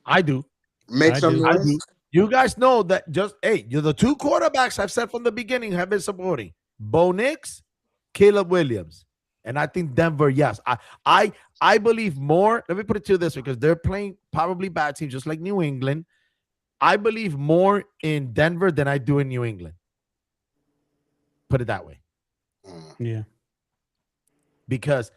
I do. Make some I noise? do. You guys know that you're the 2 quarterbacks I've said from the beginning have been supporting. Bo Nix Caleb Williams. And I think Denver, yes. I believe more. Let me put it to you this way, because they're playing probably bad teams, just like New England. I believe more in Denver than I do in New England. Put it that way. Yeah. Because,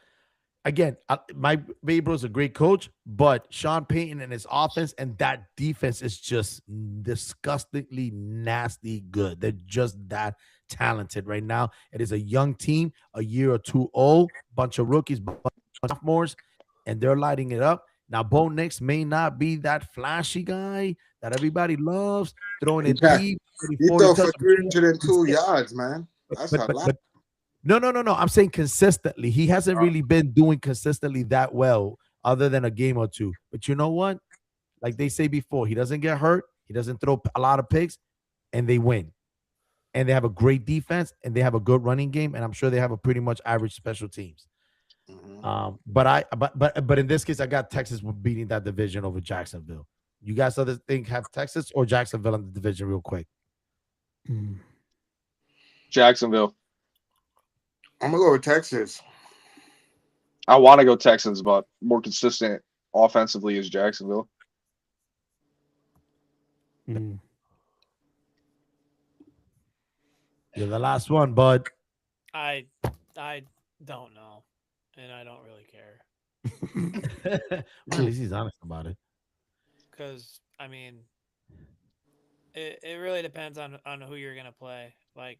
again, Mike Vrabel is a great coach, but Sean Payton and his offense and that defense is just disgustingly nasty good. They're just that talented right now. It is a young team, a year or two old, bunch of rookies, bunch of sophomores, and they're lighting it up. Now, Bo Nix may not be that flashy guy that everybody loves, throwing it deep. He threw for 302 yards, man. That's a lot. No. I'm saying consistently. He hasn't really been doing consistently that well other than a game or two. But you know what? Like they say before, he doesn't get hurt. He doesn't throw a lot of picks, and they win. And they have a great defense, and they have a good running game, and I'm sure they have a pretty much average special teams. But in this case, I got Texas beating that division over Jacksonville. You guys other think have Texas or Jacksonville in the division real quick? Jacksonville. I'm gonna go with Texas. I want to go Texans, but more consistent offensively is Jacksonville. You're the last one, bud. I don't know, and I don't really care. Well, at least he's honest about it. Because I mean, it really depends on who you're gonna play. Like,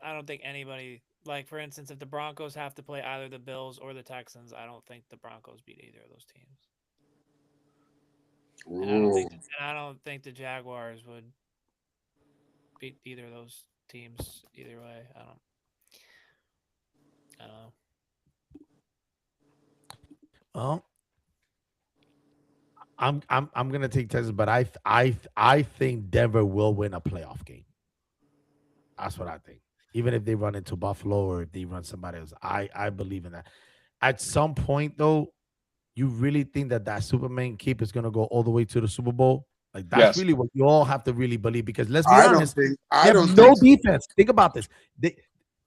I don't think anybody, like, for instance, if the Broncos have to play either the Bills or the Texans, I don't think the Broncos beat either of those teams. And I don't think the Jaguars would beat either of those teams either way. I don't know. Well, I'm gonna take Texas, but I think Denver will win a playoff game. That's what I think. Even if they run into Buffalo or if they run somebody else, I believe in that. At some point, though, you really think that Superman keep is gonna go all the way to the Super Bowl? Like that's really what you all have to really believe. Because let's be honest, they have no defense. Think about this.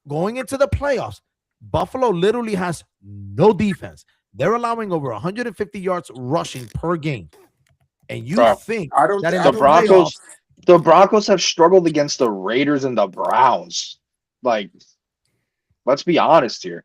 Going into the playoffs, Buffalo literally has no defense. They're allowing over 150 yards rushing per game. And you think the Broncos have struggled against the Raiders and the Browns. Like, let's be honest here.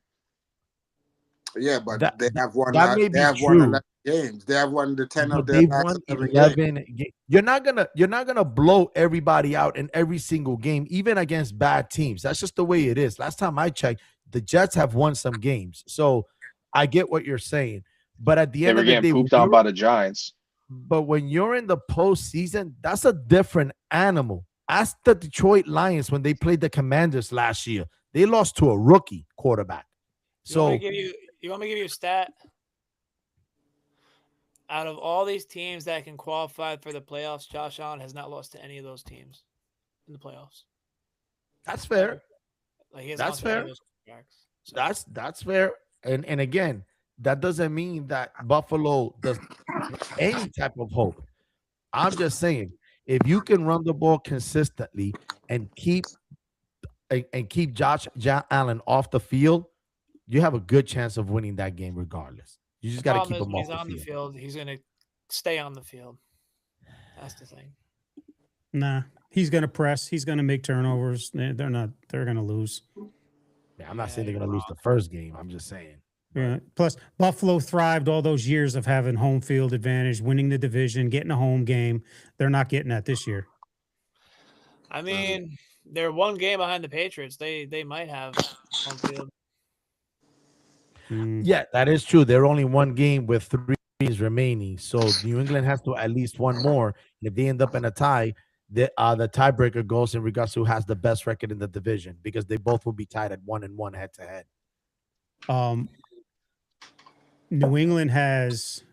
Yeah, but they have won. That They have won 11 games. They have won the 10 of their last 11 games. You're not gonna blow everybody out in every single game, even against bad teams. That's just the way it is. Last time I checked, the Jets have won some games. So I get what you're saying, but at the end of the day, they were getting pooped on by the Giants. But when you're in the postseason, that's a different animal. Ask the Detroit Lions when they played the Commanders last year. They lost to a rookie quarterback. So you want me to give you a stat? Out of all these teams that can qualify for the playoffs, Josh Allen has not lost to any of those teams in the playoffs. That's fair. Like that's fair. That's fair. And again, that doesn't mean that Buffalo does any type of hope. I'm just saying, if you can run the ball consistently and keep Josh Allen off the field, you have a good chance of winning that game regardless. You just got to keep him off the field. He's going to stay on the field. That's the thing. Nah, he's going to press. He's going to make turnovers. They're going to lose. Yeah, I'm not saying they're going to lose the first game. I'm just saying. Yeah. Plus, Buffalo thrived all those years of having home field advantage, winning the division, getting a home game. They're not getting that this year. I mean, they're one game behind the Patriots. They might have home field. Yeah, that is true. They're only one game with 3 games remaining. So New England has to at least one more. If they end up in a tie, the tiebreaker goes in regards to who has the best record in the division, because they both will be tied at 1-1 head to head. New England has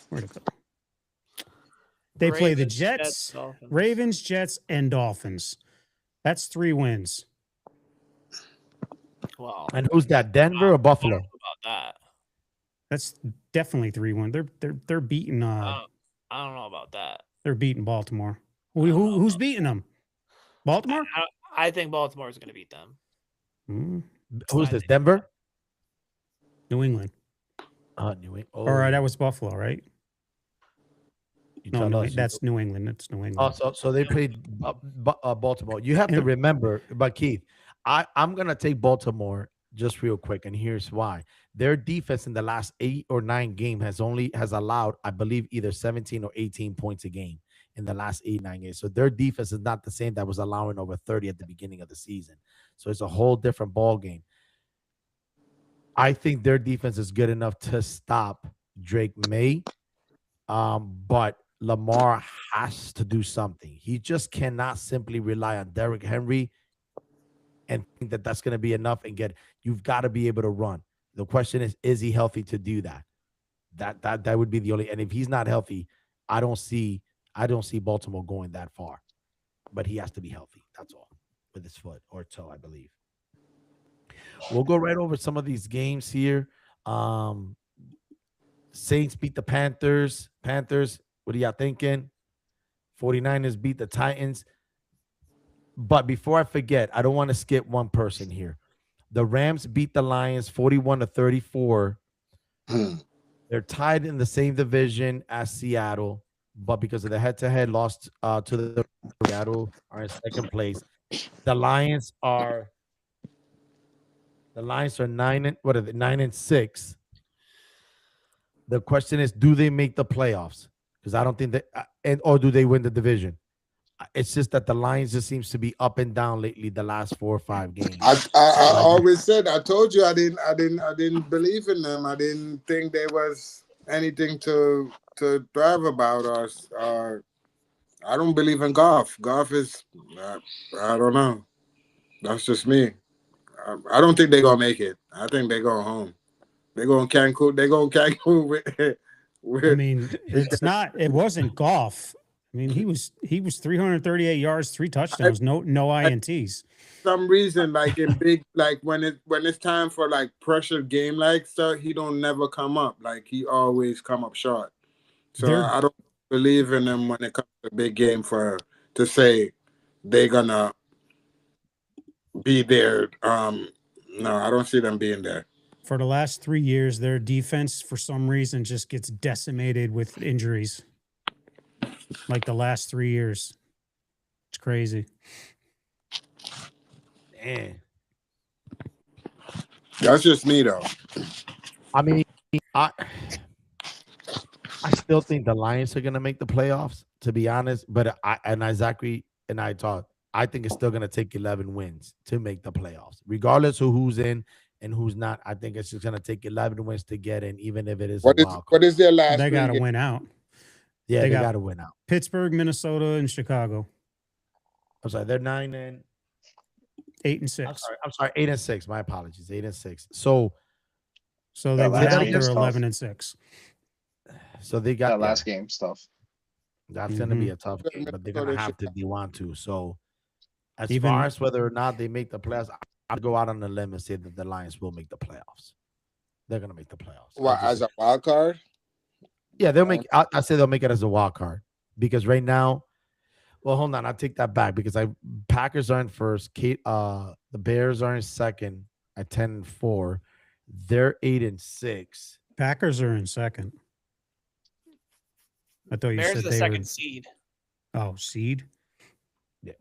where'd it go? They play the Jets, Ravens, Jets, and Dolphins. That's 3 wins. Wow. And who's that? Denver or Buffalo? About that. That's definitely 3-1. They're beating. I don't know about that. They're beating Baltimore. Who's beating them? Baltimore? I think Baltimore is going to beat them. Who's this? Denver? New England. New England. Or that was Buffalo, right? No, tell no, us. that's New England. That's New England. So they played Baltimore. You have to remember, but Keith, I'm gonna take Baltimore just real quick, and here's why. Their defense in the last 8 or 9 games has allowed, I believe, either 17 or 18 points a game in the last 8-9 games. So their defense is not the same that was allowing over 30 at the beginning of the season. So it's a whole different ball game. I think their defense is good enough to stop Drake May, but Lamar has to do something. He just cannot simply rely on Derrick Henry and think that that's going to be enough and get. You've got to be able to run. The question is he healthy to do that? That would be the only. And if he's not healthy, I don't see Baltimore going that far. But he has to be healthy. That's all, with his foot or toe, I believe. We'll go right over some of these games here. Saints beat the Panthers. What are y'all thinking? 49ers beat the Titans. But before I forget, I don't want to skip one person here. The Rams beat the Lions 41-34. They're tied in the same division as Seattle, but because of the head-to-head loss to the Seattle are in second place. The Lions are 9-6. The question is, do they make the playoffs? Because I don't think that, or do they win the division? It's just that the Lions just seems to be up and down lately. The last 4 or 5 games. I always said, I told you I didn't believe in them. I didn't think there was anything to thrive about us. I don't believe in golf. Golf is, I don't know. That's just me. I don't think they're gonna make it. I think they're going home. They're going Cancun. They're going Cancun with I mean, it wasn't golf. I mean, he was 338 yards, 3 touchdowns, no INTs. Some reason, like in big, like when it's time for like pressure game like stuff, he don't never come up. Like he always come up short. So I don't believe in him when it comes to big game to say they're gonna be there. No, I don't see them being there. For the last 3 years, their defense, for some reason, just gets decimated with injuries. Like the last 3 years. It's crazy. Man. That's just me, though. I mean, I still think the Lions are going to make the playoffs, to be honest. But Zachary and I talked. I think it's still going to take 11 wins to make the playoffs, regardless of who's in and who's not. I think it's just going to take 11 wins to get in, even if it is what is their last? They got to win out. Yeah, they got to win out. Pittsburgh, Minnesota, and Chicago. I'm sorry, they're 9-8 and 6. I'm sorry, 8-6. My apologies, 8-6. So they went out there 11 and 6. So they got that last game stuff. That's going to be a tough game, but they're going to have to. They want to. So as far as whether or not they make the playoffs, I'll go out on the limb and say that the Lions will make the playoffs. They're going to make the playoffs. What, as a wild card? Yeah, they'll make. I say they'll make it as a wild card because right now, well, hold on, I take that back because Packers are in first. The Bears are in second at 10-4. They're 8-6. Packers are in second. I thought you Bears said the they second were... seed. Oh, seed. Yeah.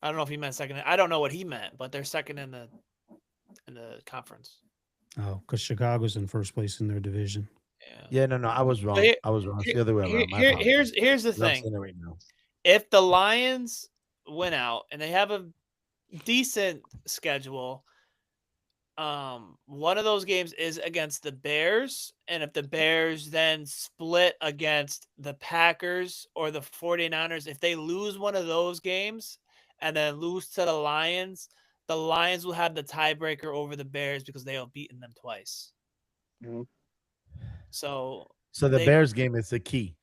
I don't know if he meant second. I don't know what he meant, but they're second in the conference. Oh, because Chicago's in first place in their division. Yeah, no, I was wrong. I was wrong. It's the other way around. Here's the thing. Right now. If the Lions win out and they have a decent schedule, one of those games is against the Bears, and if the Bears then split against the Packers or the 49ers, if they lose one of those games and then lose to the Lions will have the tiebreaker over the Bears because they have beaten them twice. Mm-hmm. So the Bears game is the key.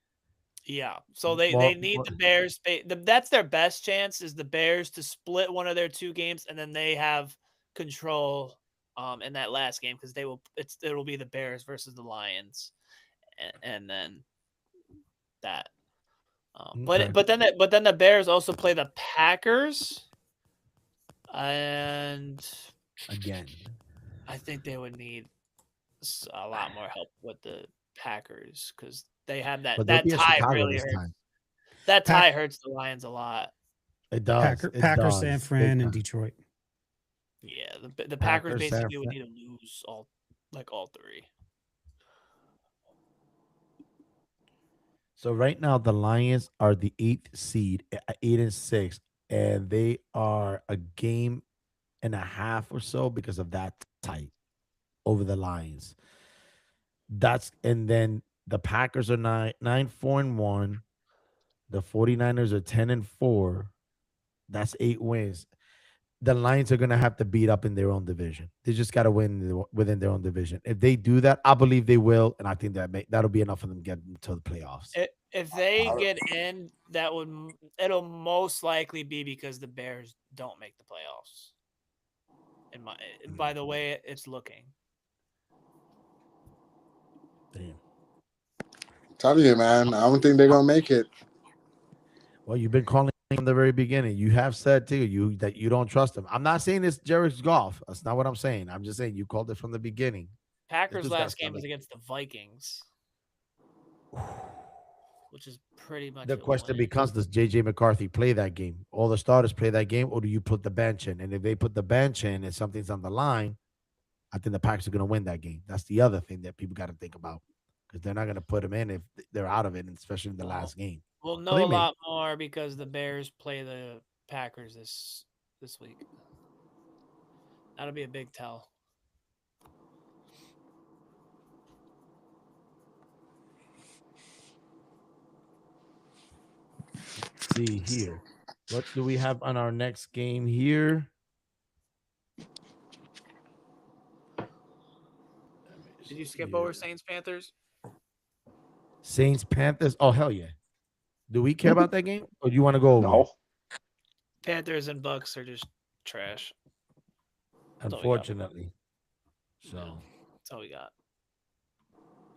Yeah. So they need the Bears. That's their best chance is the Bears to split one of their 2 games, and then they have control in that last game because it'll be the Bears versus the Lions, and then that. But then the Bears also play the Packers And again. I think they would need a lot more help with the Packers because they have that But they'll be in tie Chicago really this hurts. time. That tie hurts the Lions a lot. It does. It Packers, does. San Big Fran, and time. Detroit. Yeah, the Packers Packers, San basically would Fran. need to lose all three. So right now the Lions are the 8th seed, 8-6, and they are a game and a half or so because of that tight over the Lions. And then the Packers are 9-4-1. The 49ers are 10-4. That's 8 wins. The Lions are going to have to beat up in their own division. They just got to win within their own division. If they do that, I believe they will, and I think that'll be enough for them to get into the playoffs. If they get in, it'll most likely be because the Bears don't make the playoffs. By the way it's looking. Damn. Tell you, man, I don't think they're gonna make it. Well, you've been calling from the very beginning. You have said too that you don't trust him. I'm not saying it's Jared Goff. That's not what I'm saying. I'm just saying you called it from the beginning. Packers' last game was against the Vikings, which is pretty much the question becomes: does JJ McCarthy play that game? All the starters play that game, or do you put the bench in? And if they put the bench in and something's on the line, I think the Packers are going to win that game. That's the other thing that people got to think about because they're not going to put them in if they're out of it, and especially in the last game. We'll know a lot more because the Bears play the Packers this week. That'll be a big tell. Let's see here. What do we have on our next game here? Did you skip over Saints Panthers? Saints Panthers. Oh hell yeah! Do we care about that game, or do you want to go over? No. Panthers and Bucks are just trash. Unfortunately. So that's all we got.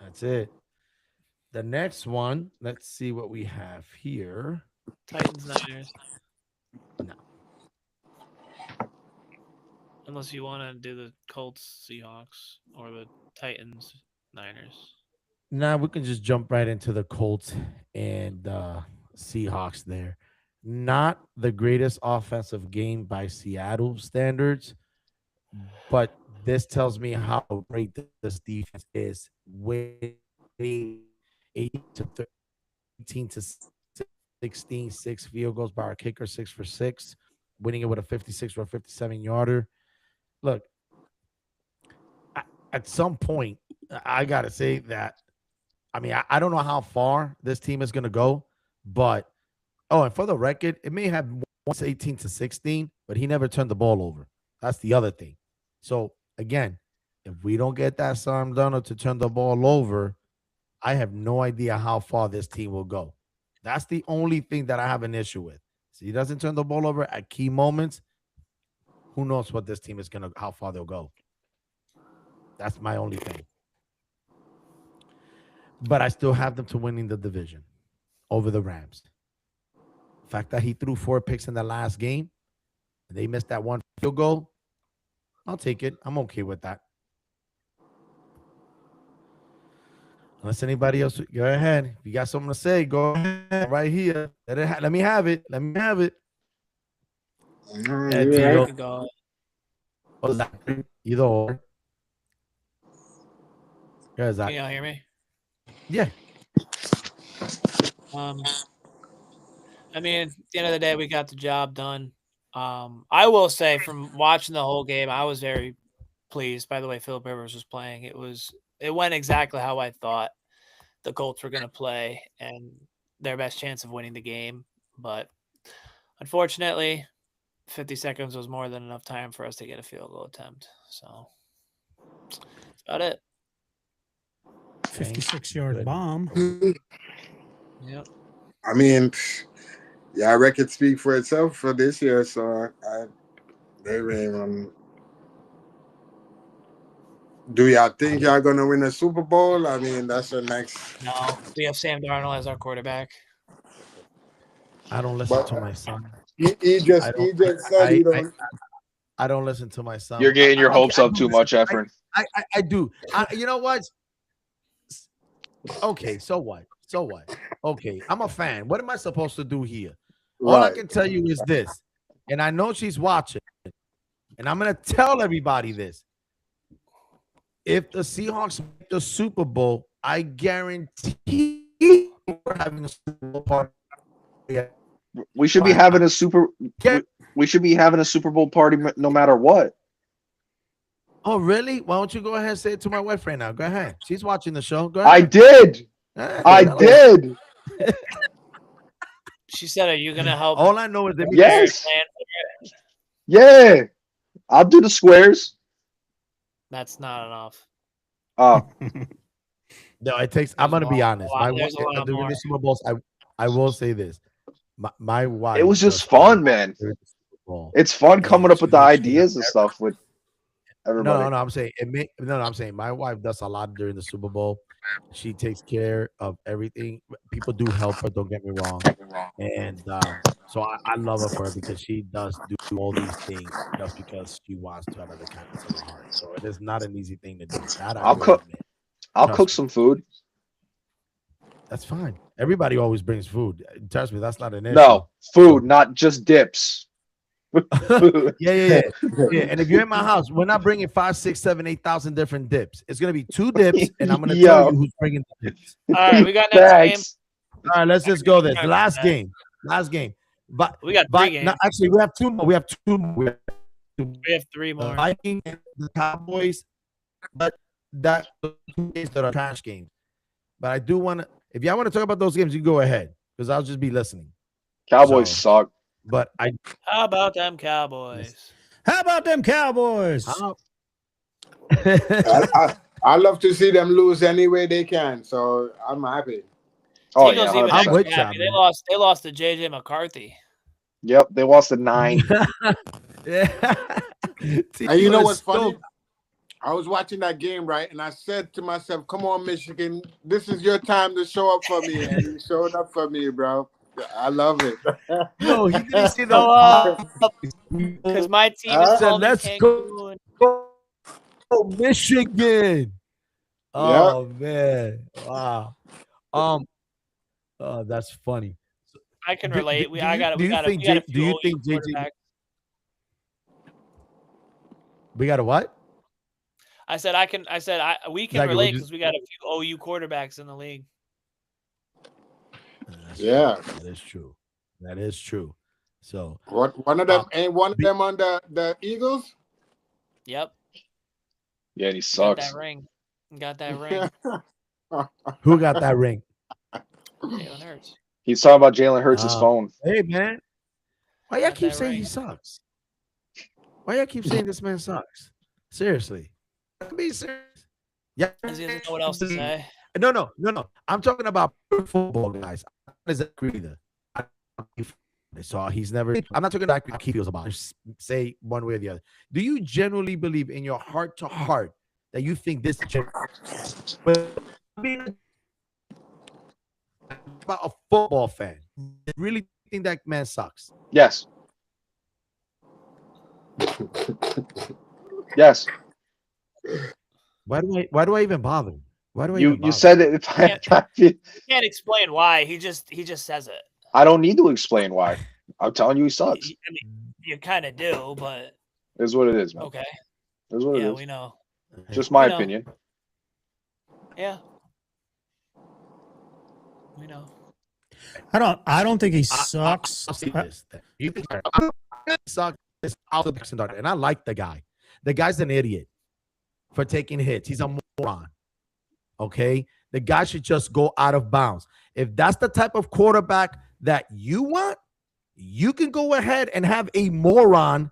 That's it. The next one, let's see what we have here. Titans Niners. No. Unless you want to do the Colts Seahawks or the Titans Niners. Now we can just jump right into the Colts and Seahawks there. Not the greatest offensive game by Seattle standards, but this tells me how great this defense is. Winning 18 to 16, 6 field goals by our kicker, 6 for 6, winning it with a 56 or a 57-yarder. Look, at some point, I got to say that, I mean, I don't know how far this team is going to go, but, and for the record, it may have once 18 to 16, but he never turned the ball over. That's the other thing. So, again, if we don't get that Sam Darnold to turn the ball over, I have no idea how far this team will go. That's the only thing that I have an issue with. So he doesn't turn the ball over at key moments. Who knows what this team is how far they'll go. That's my only thing. But I still have them to winning the division over the Rams. The fact that he threw 4 picks in the last game, and they missed that one field goal, I'll take it. I'm okay with that. Unless anybody else, go ahead. If you got something to say, go ahead. Right here. Let me have it. Let me have it. Either or. Can y'all hear me? Yeah. I mean, at the end of the day, we got the job done. I will say, from watching the whole game, I was very pleased by the way Philip Rivers was playing. It went exactly how I thought the Colts were going to play and their best chance of winning the game. But unfortunately, 50 seconds was more than enough time for us to get a field goal attempt. So that's about it. 56-yard bomb. Yep. I mean, yeah, record speak for itself for this year. So they were do y'all think y'all gonna win a Super Bowl? I mean, that's the next. No, we have Sam Darnold as our quarterback. I don't listen to my son. He just said he don't. I don't listen to myself. You're getting your hopes I up do too listen. much, Efren. I do. You know what? Okay, so what? So what? Okay, I'm a fan. What am I supposed to do here? All I Right. can tell you is this, and I know she's watching, and I'm gonna tell everybody this. If the Seahawks make the Super Bowl, I guarantee we're having a Super Bowl party. We should be having a we should be having a Super Bowl party no matter what. Oh, really? Why don't you go ahead and say it to my wife right now? Go ahead. She's watching the show. Go ahead. I did. I tell her. did. She said, "Are you gonna help?" All I know is that Yes. plan for it? Yeah. I'll do the squares. That's not enough. Oh. No, it takes. I'm gonna be honest. My wife There's a lot during more. the Super Bowls, I will say this. My wife. It was just fun, man. It's fun coming up with the ideas and stuff with everybody. No. I'm saying it. I'm saying my wife does a lot during the Super Bowl. She takes care of everything. People do help her. Don't get me wrong. And so I love her for it because she does do all these things just because she wants to have other kindness in her heart. So it is not an easy thing to do. That I I'll will cook. admit. I'll Trust cook me. some food. That's fine. Everybody always brings food. Trust me, that's not an issue. No, food, not just dips. Yeah. And if you're in my house, we're not bringing 5, 6, 7, 8,000 different dips. It's gonna be 2 dips, and I'm gonna tell you who's bringing the dips. All right, we got next game. All right, let's just go this. Last game. But We got 3 games. No, actually, we have 2 more. We have 2 more. We have 3 more. The Vikings and the Cowboys, but that 2 games that are trash games. But I do want to. If y'all want to talk about those games, you go ahead because I'll just be listening. Cowboys suck. But How about them Cowboys? How about them Cowboys? I love to see them lose any way they can, so I'm happy. Oh Eagles yeah, even 100%. extra happy. They lost to JJ McCarthy. Yep, they lost to 9. Yeah. And you know what's funny? I was watching that game, right? And I said to myself, come on, Michigan, this is your time to show up for me. And you showed up for me, bro. I love it. No, he didn't see the Because my team is called let's Cancun. go Michigan. Oh man. Wow. Oh, that's funny. I can Do- relate. do we you- I got do we you got think we got a J- do you few think JJ quarterbacks. We got a what? I said we can Zach, relate would you- because we got a few OU quarterbacks in the league. Yeah. That is true. That is true. So One of them ain't one of them on the Eagles? Yep. Yeah, and he Got sucks. that ring. Got that ring. who got that ring? Jalen Hurts. He's talking about Jalen Hurts' phone. Hey man. Why y'all Got keep that saying ring. he sucks? Why y'all keep saying this man sucks? Seriously. Be serious. Yeah. He doesn't know what else to say. No. I'm talking about football, guys. I don't agree either. So he's never. I'm not talking about how he feels about it. Just say one way or the other. Do you genuinely believe in your heart to heart that you think this about a football fan? You really think that man sucks? Yes. Yes. Why do I even bother? Why do I? You said it. If I Can't explain why. He just says it. I don't need to explain why. I'm telling you, he sucks. I mean, you kind of do, but It is what it is, man. okay. It is what it Yeah, is. we know. Just my We know. opinion. Yeah. We know. I don't think he sucks. I'll say this. You think sucks? It's Alvin Dark, and I like the guy. The guy's an idiot for taking hits. He's a moron. Okay, the guy should just go out of bounds. If that's the type of quarterback that you want, you can go ahead and have a moron,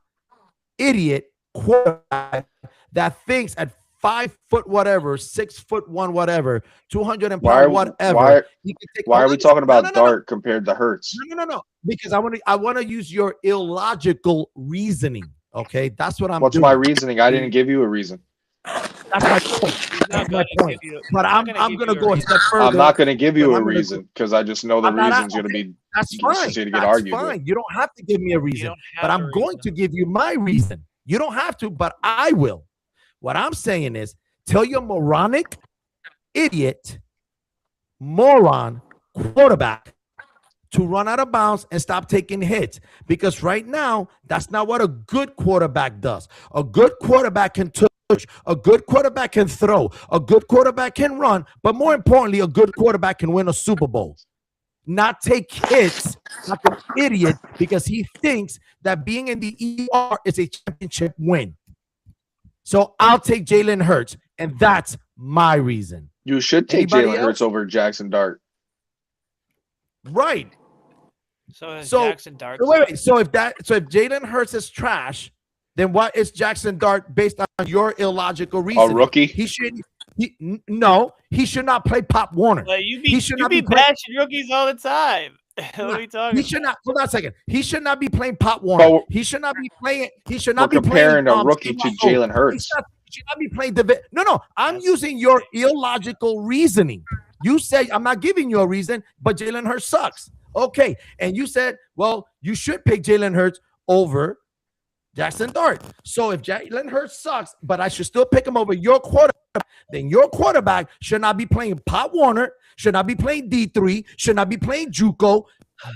idiot quarterback that thinks at 5 foot whatever, 6 foot 1 whatever, 200 and Why? pound whatever. Why? he can take Why all are we these- talking about No. Dart compared to Hurts? No. Because I want to use your illogical reasoning. Okay, that's what I'm What's doing. my reasoning? I didn't give you a reason. That's my point. That's my point. But I'm gonna go a step further. I'm not going to give you but a I'm gonna go- reason because I just know the I'm not- reason's going to okay, be That's fine. to get That's argued fine. with. You don't have to give me a reason. don't have But a I'm going to give you my reason. You don't have to, but I will. What I'm saying is tell your moronic, idiot, moron quarterback to run out of bounds and stop taking hits. Because right now, that's not what a good quarterback does. A good quarterback can touch. A good quarterback can throw. A good quarterback can run. But more importantly, a good quarterback can win a Super Bowl. Not take hits like an idiot because he thinks that being in the ER is a championship win. So I'll take Jalen Hurts, and that's my reason. You should take Anybody Jalen else? Hurts over Jackson Dart. Right. So So Jackson Dart. wait. So if Jalen Hurts is trash, then what is Jackson Dart based on your illogical reasoning? A rookie? He should not play Pop Warner. Like, you He should not be be playing- bashing rookies all the time. What are we talking He should about? not. Hold on a second. He should not be playing Pop Warner. But He should not be playing. He should we're not be comparing playing a rookie to Steve Jalen Hurts. He should not be playing No. I'm using your illogical reasoning. You say I'm not giving you a reason, but Jalen Hurts sucks. Okay, and you said, well, you should pick Jalen Hurts over Jackson Dart. So if Jalen Hurts sucks, but I should still pick him over your quarterback, then your quarterback should not be playing Pop Warner, should not be playing D3, should not be playing JUCO,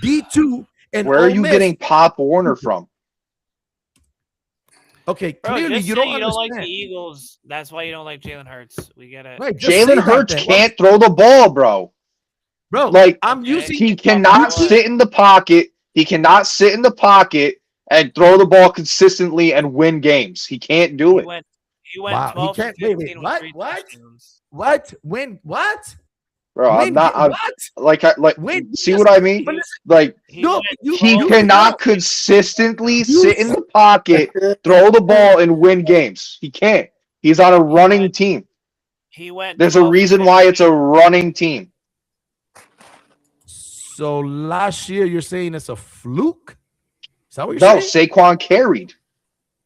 D2, and Where are Ole you Miss. getting Pop Warner from? Okay, Bro, clearly just you say don't you don't like understand. the Eagles. That's why you don't like Jalen Hurts. We get it. Right, just say Jalen that Hurts then. can't throw the ball, bro. Bro, Like, I'm using he cannot sit in the pocket. He cannot sit in the pocket and throw the ball consistently and win games. He can't do it. He went Wow, he 12 can't. for Wait, 15 with what? 3 What? touchdowns. What? Win? What? Bro, Win? I'm not. I'm, What? like, Win? see what I mean? But Like, No, he cannot consistently sit in the pocket, throw the ball, and win games. He can't. He's on a running team. He went. There's a 12 for reason why it's a running team. So last year you're saying it's a fluke? Is that what you're No, saying? Saquon carried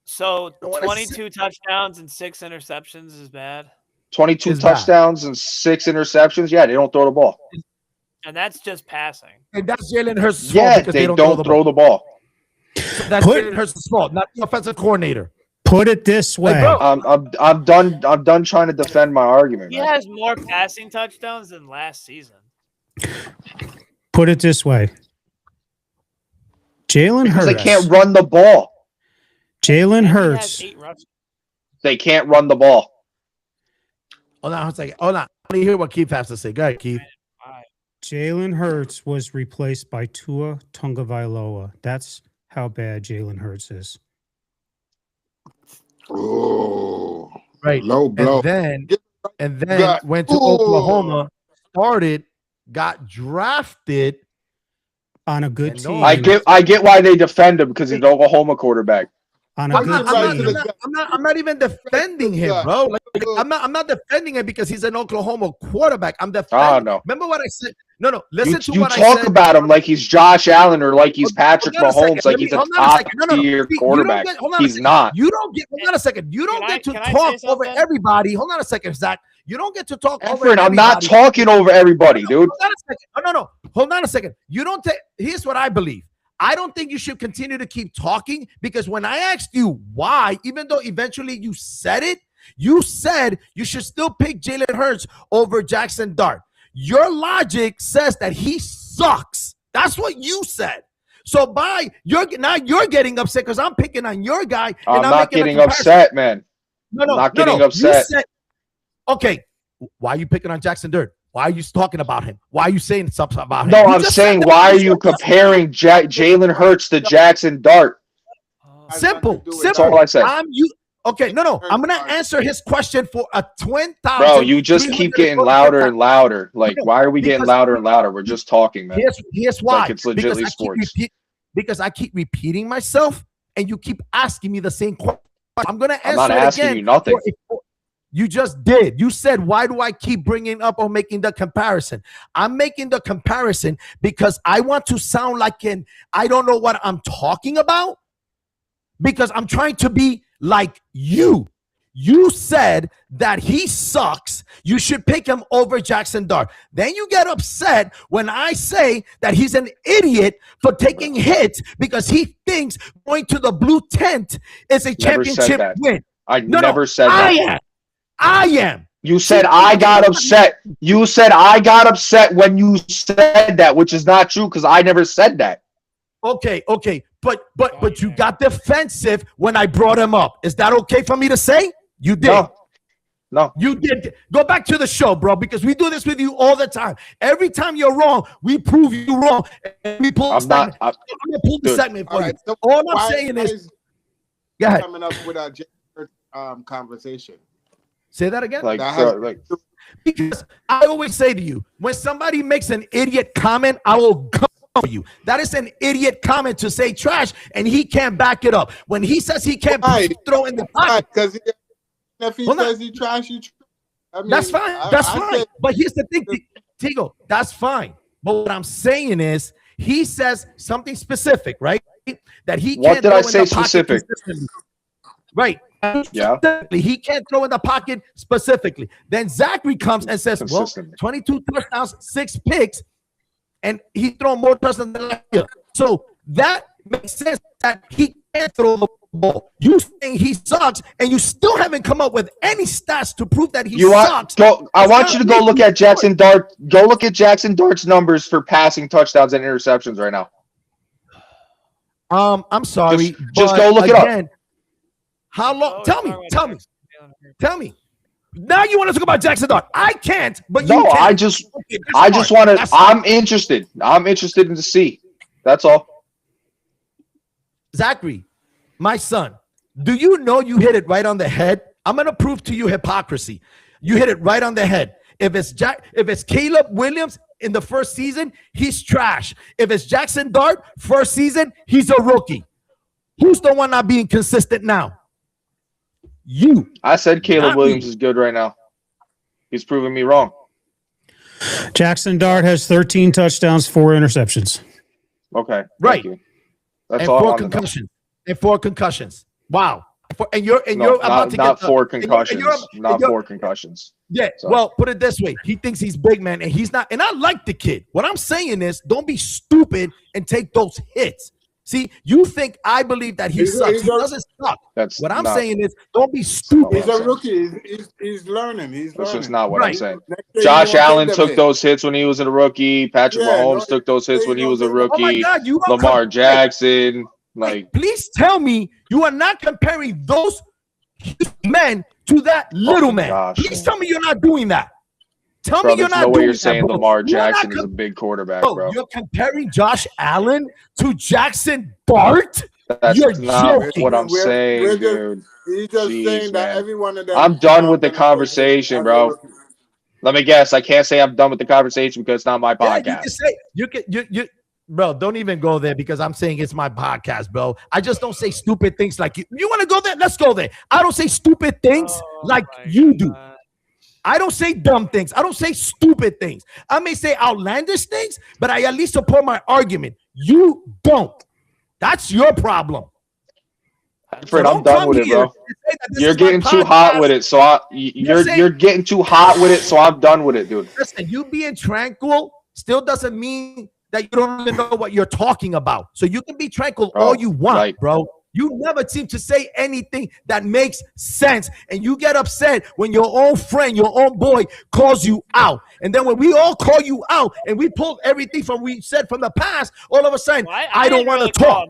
So what I 22 touchdowns and 6 interceptions is bad. 22 It's bad. touchdowns and 6 interceptions. Yeah, they don't throw the ball. And that's just passing. And that's Jalen Hurts' fault Yeah, because they don't don't throw the ball. So that's Put- Jalen Hurts' fault, not the offensive coordinator. Put it this way. bro. I'm done. I'm done trying to defend my argument. He Man. has more passing touchdowns than last season. Put it this way. Jalen Because Hurts. they can't run the ball. Jalen He has Hurts. 8 rushes. They can't run the ball. Hold on a second. Hold on. I want to hear what Keith has to say. Go ahead, Keith. Jalen Hurts was replaced by Tua Tagovailoa. That's how bad Jalen Hurts is. Oh, Right. low blow. And then Got- went to Ooh. Oklahoma, started, got drafted. On a good And team. no- I get why they defend him because he's an Oklahoma quarterback. On I'm a not, good Right I'm, to not, team. the gut. I'm not even defending him, bro. Like, I'm not defending him because he's an Oklahoma quarterback. I'm defending. no. Remember what I said? No. Listen You, to you what I talk said. about him like he's Josh Allen or like he's Patrick Hold on a second. Mahomes, like Let me- he's a hold on a top second. No. tier See, you don't quarterback. get- hold on a He's second. not. You don't get. Hold on a second. You don't Can get to I say talk over something? everybody. Hold on a second, Zach. You don't get to talk over Efren, I'm not everybody. talking over everybody, dude. Hold on a second. No. Hold on a second. You don't take. Here's what I believe. I don't think you should continue to keep talking because when I asked you why, even though eventually you said it, you said you should still pick Jalen Hurts over Jackson Dart. Your logic says that he sucks. That's what you said. So you're getting upset because I'm picking on your guy. I'm and not making a getting comparison. upset, man. No, I'm not no, getting no. upset. You said, okay, why are you picking on Jackson Dart? Why are you talking about him? Why are you saying something about him? No, You I'm just saying, said that why are was you your- comparing Jalen Hurts to Jackson Dart? Simple. That's all I said. Okay, no. I'm gonna answer his question for a 20,000. Bro, you just keep getting louder and louder. Like, why are we getting Because- louder and louder? We're just talking, man. Here's why. Like it's legitimately sports. Because I keep repeating myself, and you keep asking me the same question. I'm gonna answer I'm not it asking again. you nothing. You just did. You said, why do I keep bringing up or making the comparison? I'm making the comparison because I want to sound like I don't know what I'm talking about because I'm trying to be like you. You said that he sucks. You should pick him over Jackson Dart. Then you get upset when I say that he's an idiot for taking hits because he thinks going to the blue tent is a championship win. I never said that. I am. You said I got upset. You said I got upset when you said that, which is not true because I never said that. Okay. But you got defensive when I brought him up. Is that okay for me to say? You did. No. You did. Go back to the show, bro, because we do this with you all the time. Every time you're wrong, we prove you wrong. And we pull I'm gonna pull the segment for you. So all I'm saying is go ahead. Coming up with a conversation. Say that again. Because I always say to you, when somebody makes an idiot comment, I will come for you. That is an idiot comment to say trash, and he can't back it up. When he says he can't throw in the pocket, because if he says he trash, I mean, that's fine. That's fine. But here's the thing, Tigo, that's fine. But what I'm saying is, he says something specific, right? That he can't. What did I say specific? Right. Yeah. He can't throw in the pocket specifically. Then Zachary comes and says, well, 22 touchdowns, 6 picks, and he thrown more touchdowns than last year. So that makes sense that he can't throw the ball. You saying he sucks, and you still haven't come up with any stats to prove that he sucks. I want you to go look at Jackson Dart. Go look at Jackson Dart's numbers for passing touchdowns and interceptions right now. I'm sorry. Just go look it up. How long? Tell me. Now you want to talk about Jackson Dart? I can't, but you can. I just want to. I'm interested. I'm interested in to see. That's all. Zachary, my son, do you know you hit it right on the head? I'm gonna prove to you hypocrisy. You hit it right on the head. If it's Caleb Williams in the first season, he's trash. If it's Jackson Dart, first season, he's a rookie. Who's the one not being consistent now? You. I said Caleb Williams is good right now. He's proving me wrong. Jackson Dart has 13 touchdowns, 4 interceptions. Okay. Right. That's and all. 4 concussions. And 4 concussions. Wow. And you're about to not get 4 concussions. Not 4 concussions. Yeah. So. Well, put it this way. He thinks he's big man, and he's not. And I like the kid. What I'm saying is, don't be stupid and take those hits. See, you think I believe that he sucks. He doesn't suck. What I'm saying is, don't be stupid. He's a rookie. He's learning. That's just not what I'm saying. Josh Allen took those hits when he was a rookie. Patrick Mahomes took those hits when he was a rookie. Oh my God, Lamar Jackson. Please tell me you are not comparing those men to that little man. Gosh, please tell me you're not doing that. Tell me you're not no way doing you're saying that, Lamar Jackson is a big quarterback, bro. You're comparing Josh Allen to Jackson Dart? That's you're not joking. what I'm saying, dude. He's just saying that every one of them. I'm done with the conversation, bro. Let me guess. I can't say I'm done with the conversation because it's not my podcast. You can say bro, don't even go there because I'm saying it's my podcast, bro. I just don't say stupid things like you. You want to go there? Let's go there. I don't say stupid things like you do. I don't say dumb things. I don't say stupid things. I may say outlandish things, but I at least support my argument. You don't. That's your problem. Fred, I'm done with it, bro. You're getting too hot with it, so you're getting too hot with it, so I'm done with it, dude. Listen, you being tranquil still doesn't mean that you don't even know what you're talking about. So you can be tranquil all you want, bro. You never seem to say anything that makes sense. And you get upset when your own friend, your own boy calls you out. And then when we all call you out and we pull everything from we said from the past, all of a sudden, I don't want to talk.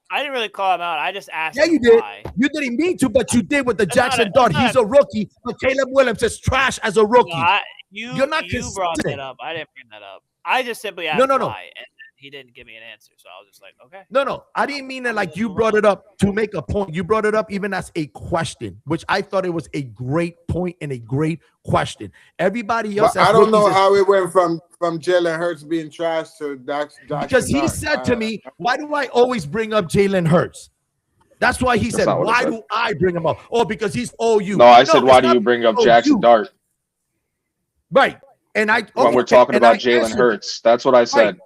I didn't really call him out. I just asked him did. Why. You didn't mean to, but you did with the Jackson Dart. He's a rookie, but Caleb Williams is trash as a rookie. No, You're not you brought it up. I didn't bring that up. I just simply asked why, and he didn't give me an answer. So I was just like, okay. No. I didn't mean it like you brought it up to make a point. You brought it up even as a question, which I thought it was a great point and a great question. Everybody else. I don't know how it went from Jalen Hurts being trash to Jackson. Because he said to me, why do I always bring up Jalen Hurts? That's why he said, why do I bring him up? Oh, because he's OU. No, I said, why do you bring up Jackson Dart? Right. And when we're talking about Jalen Hurts, that's what I said. Right.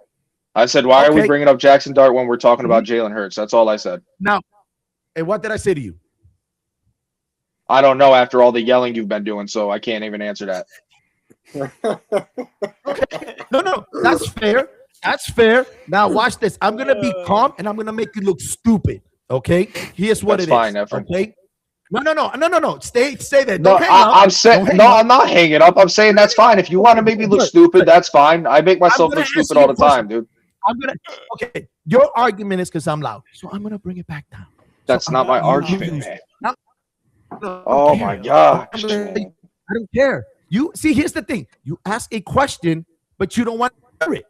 I said, why are we bringing up Jackson Dart when we're talking about Jalen Hurts? That's all I said. Now, and what did I say to you? I don't know after all the yelling you've been doing, so I can't even answer that. No, that's fair. That's fair. Now watch this. I'm gonna be calm and I'm gonna make you look stupid. Okay. Here's what That's it fine, is. Efren. Okay. No. Stay there. No, Don't hang up. I'm saying Don't hang no. up. I'm not hanging up. I'm saying that's fine. If you want to make me look stupid, that's fine. I make myself gonna look answer stupid all your the time, dude. Okay. Your argument is because I'm loud, so I'm gonna bring it back down. That's not my you argument, use- man. No, Oh my gosh. I don't care. You see, here's the thing. You ask a question, but you don't want to hear it.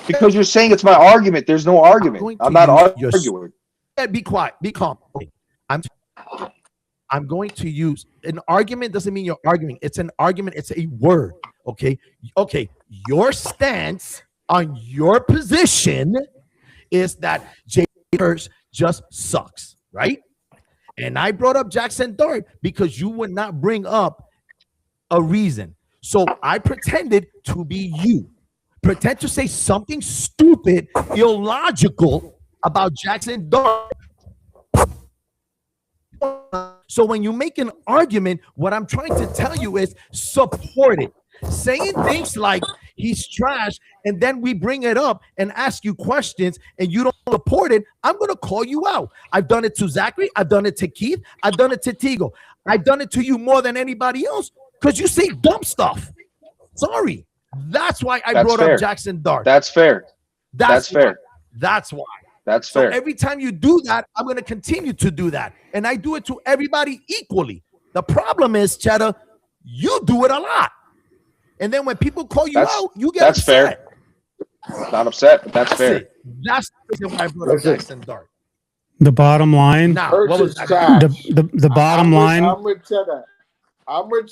Because you're saying it's my argument. There's no argument. I'm not arguing. Be quiet. Be calm. I'm going to use an argument. Doesn't mean you're arguing. It's an argument. It's a word. Okay. Your stance on your position is that Jay Hurts just sucks, right? And I brought up Jackson Dart because you would not bring up a reason. So I pretended to be you. Pretend to say something stupid, illogical about Jackson Dart. So when you make an argument, what I'm trying to tell you is support it. Saying things like he's trash, and then we bring it up and ask you questions and you don't support it, I'm going to call you out. I've done it to Zachary. I've done it to Keith. I've done it to Tigo. I've done it to you more than anybody else because you say dumb stuff. Sorry. That's why I brought up Jackson Dart. That's fair. That's fair. That's why. That's So fair. every time you do that, I'm going to continue to do that. And I do it to everybody equally. The problem is, Cheddar, you do it a lot. And then when people call you out, you get upset. Fair. Not upset, but that's fair. That's the reason why I brought up Jackson Dart. The bottom line. Now, Hurts what was is that? trash. The bottom line. I'm with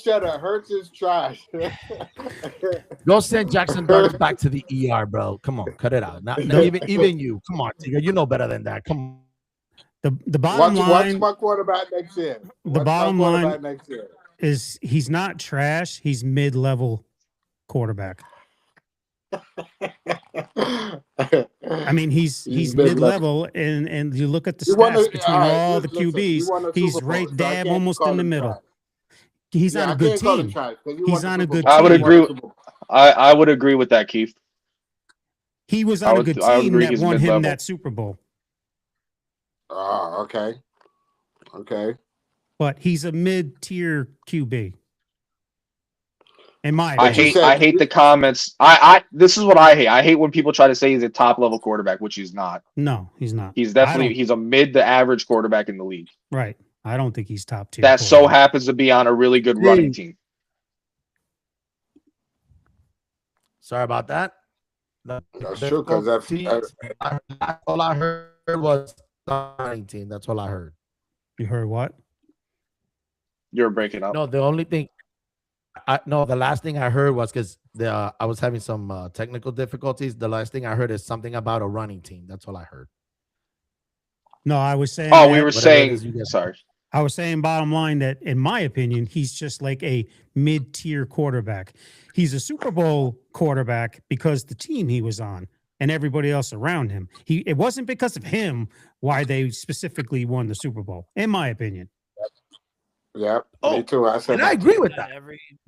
Cheddar. Hurts is trash. Go send Jackson Dart back to the ER, bro. Come on, cut it out. Not even you. Come on, Tigger. You know better than that. Come on. The bottom line. Watch my quarterback next year. The bottom line is he's not trash. He's mid-level quarterback. I mean, he's mid-level, and you look at the stats between all the QBs. He's right dab, almost in the middle. He's on a good team. He's on a good team. I would agree. I would agree with that, Keith. He was on a good team that won him that Super Bowl. Okay. But he's a mid-tier QB. In my I hate the comments. This is what I hate. I hate when people try to say he's a top level quarterback, which he's not. No, he's not. He's a mid to average quarterback in the league. Right. I don't think he's top tier. That so happens to be on a really good running team. Sorry about that. That's true, because all I heard was 19. That's all I heard. You heard what? You're breaking up. No, the only thing. The last thing I heard was because I was having some technical difficulties. The last thing I heard is something about a running team. That's all I heard. No, I was saying. Oh, we were saying. Sorry. I was saying, bottom line, that in my opinion, he's just like a mid-tier quarterback. He's a Super Bowl quarterback because the team he was on and everybody else around him. It wasn't because of him why they specifically won the Super Bowl, in my opinion. Yeah, me too. I said, and I agree with that.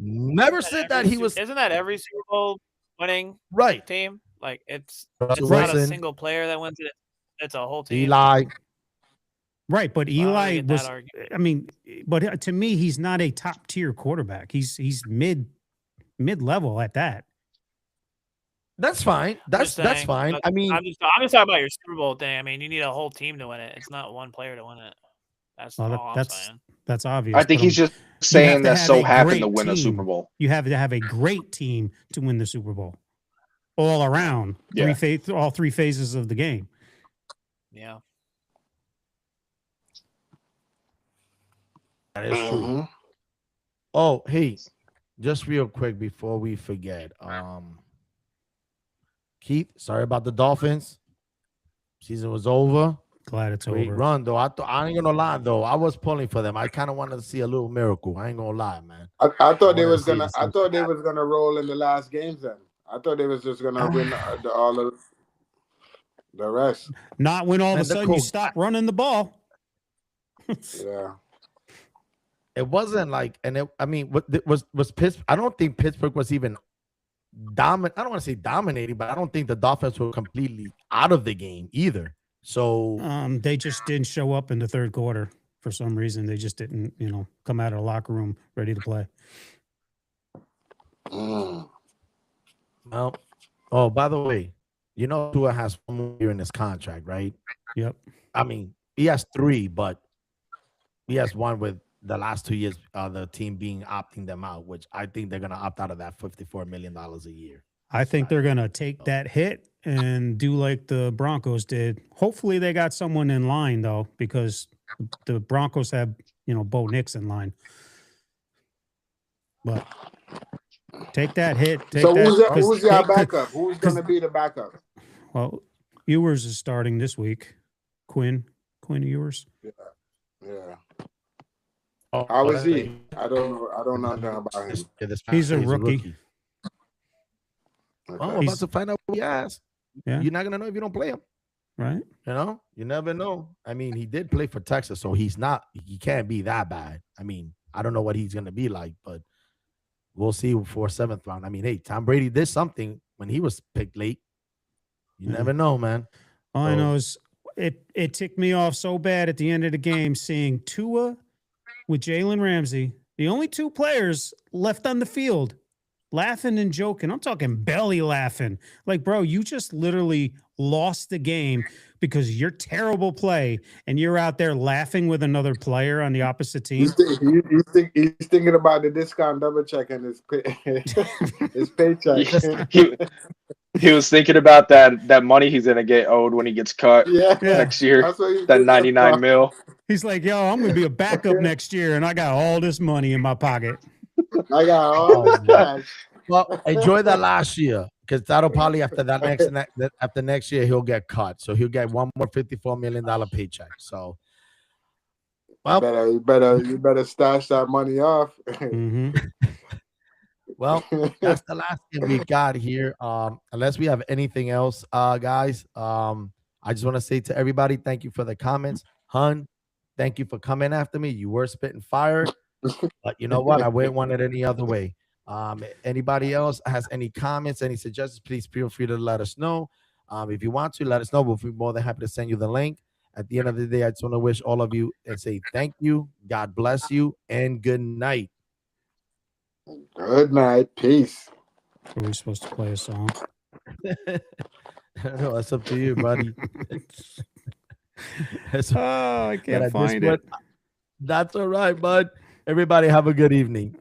Never said that he was. Isn't that every Super Bowl winning team? Like it's not a single player that wins it. It's a whole team. Eli. Right, but Eli was. I mean, but to me, he's not a top tier quarterback. He's mid level at that. That's fine. That's fine. I mean, I'm just talking about your Super Bowl thing. I mean, you need a whole team to win it. It's not one player to win it. That's all I'm saying. That's obvious. I think he's just saying that so happened to win a Super Bowl. You have to have a great team to win the Super Bowl, all around. Yeah. All three phases of the game. Yeah, that is true. Oh, hey, just real quick before we forget, Keith, sorry about the Dolphins. Season was over. Glad it's Great over. run though. I ain't gonna lie though. I was pulling for them. I kind of wanted to see a little miracle. I ain't gonna lie, man. I thought they was gonna. I thought they was gonna roll in the last games. Then I thought they was just gonna win all of the rest. Not when all of a sudden you stop running the ball. Yeah. it wasn't like, and I mean, was Pittsburgh? I don't think Pittsburgh was even dominant. I don't want to say dominating, but I don't think the Dolphins were completely out of the game either. So they just didn't show up in the third quarter for some reason. They just didn't, come out of the locker room ready to play. Well, oh, by the way, Tua has 1 more year in his contract, right? Yep. I mean, he has 3, but he has 1 with the last 2 years, the team opting them out, which I think they're going to opt out of that $54 million a year. I think they're going to take that hit and do like the Broncos did. Hopefully they got someone in line, though, because the Broncos have, Bo Nix in line. But take that hit. So who's your backup? Who's going to be the backup? Well, Ewers is starting this week. Quinn Ewers. Yeah. How is he? I don't know nothing about him. He's a rookie. Oh, I'm about to find out who he has. Yeah. You're not gonna know if you don't play him, right? You never know. I mean, he did play for Texas, so he can't be that bad. I mean, I don't know what he's gonna be like, but we'll see for 7th round. I mean, hey, Tom Brady did something when he was picked late. You never know, man. All I know is it ticked me off so bad at the end of the game seeing Tua with Jalen Ramsey, the only 2 players left on the field, laughing and joking. I'm talking belly laughing. Like, bro, you just literally lost the game because you're terrible play and you're out there laughing with another player on the opposite team. He's thinking about the discount double check and his paycheck. He was thinking about that money he's gonna get owed when he gets cut next year. That 99 mil. He's like, yo, I'm gonna be a backup next year, and I got all this money in my pocket. I got all this cash. Well, enjoy that last year, because that'll probably after next year he'll get cut, so he'll get 1 more $54 million paycheck. So, well, you better stash that money off. Mm-hmm. Well, that's the last thing we got here. Unless we have anything else, guys. I just want to say to everybody, thank you for the comments. Hun, thank you for coming after me. You were spitting fire, but you know what? I wouldn't want it any other way. Anybody else has any comments, any suggestions, please feel free to let us know. If you want to, let us know. We'll be more than happy to send you the link. At the end of the day, I just want to wish all of you and say thank you, God bless you, and good night. Good night. Peace. Are we supposed to play a song? No, that's up to you, buddy. I can't find it. That's all right, bud. Everybody have a good evening.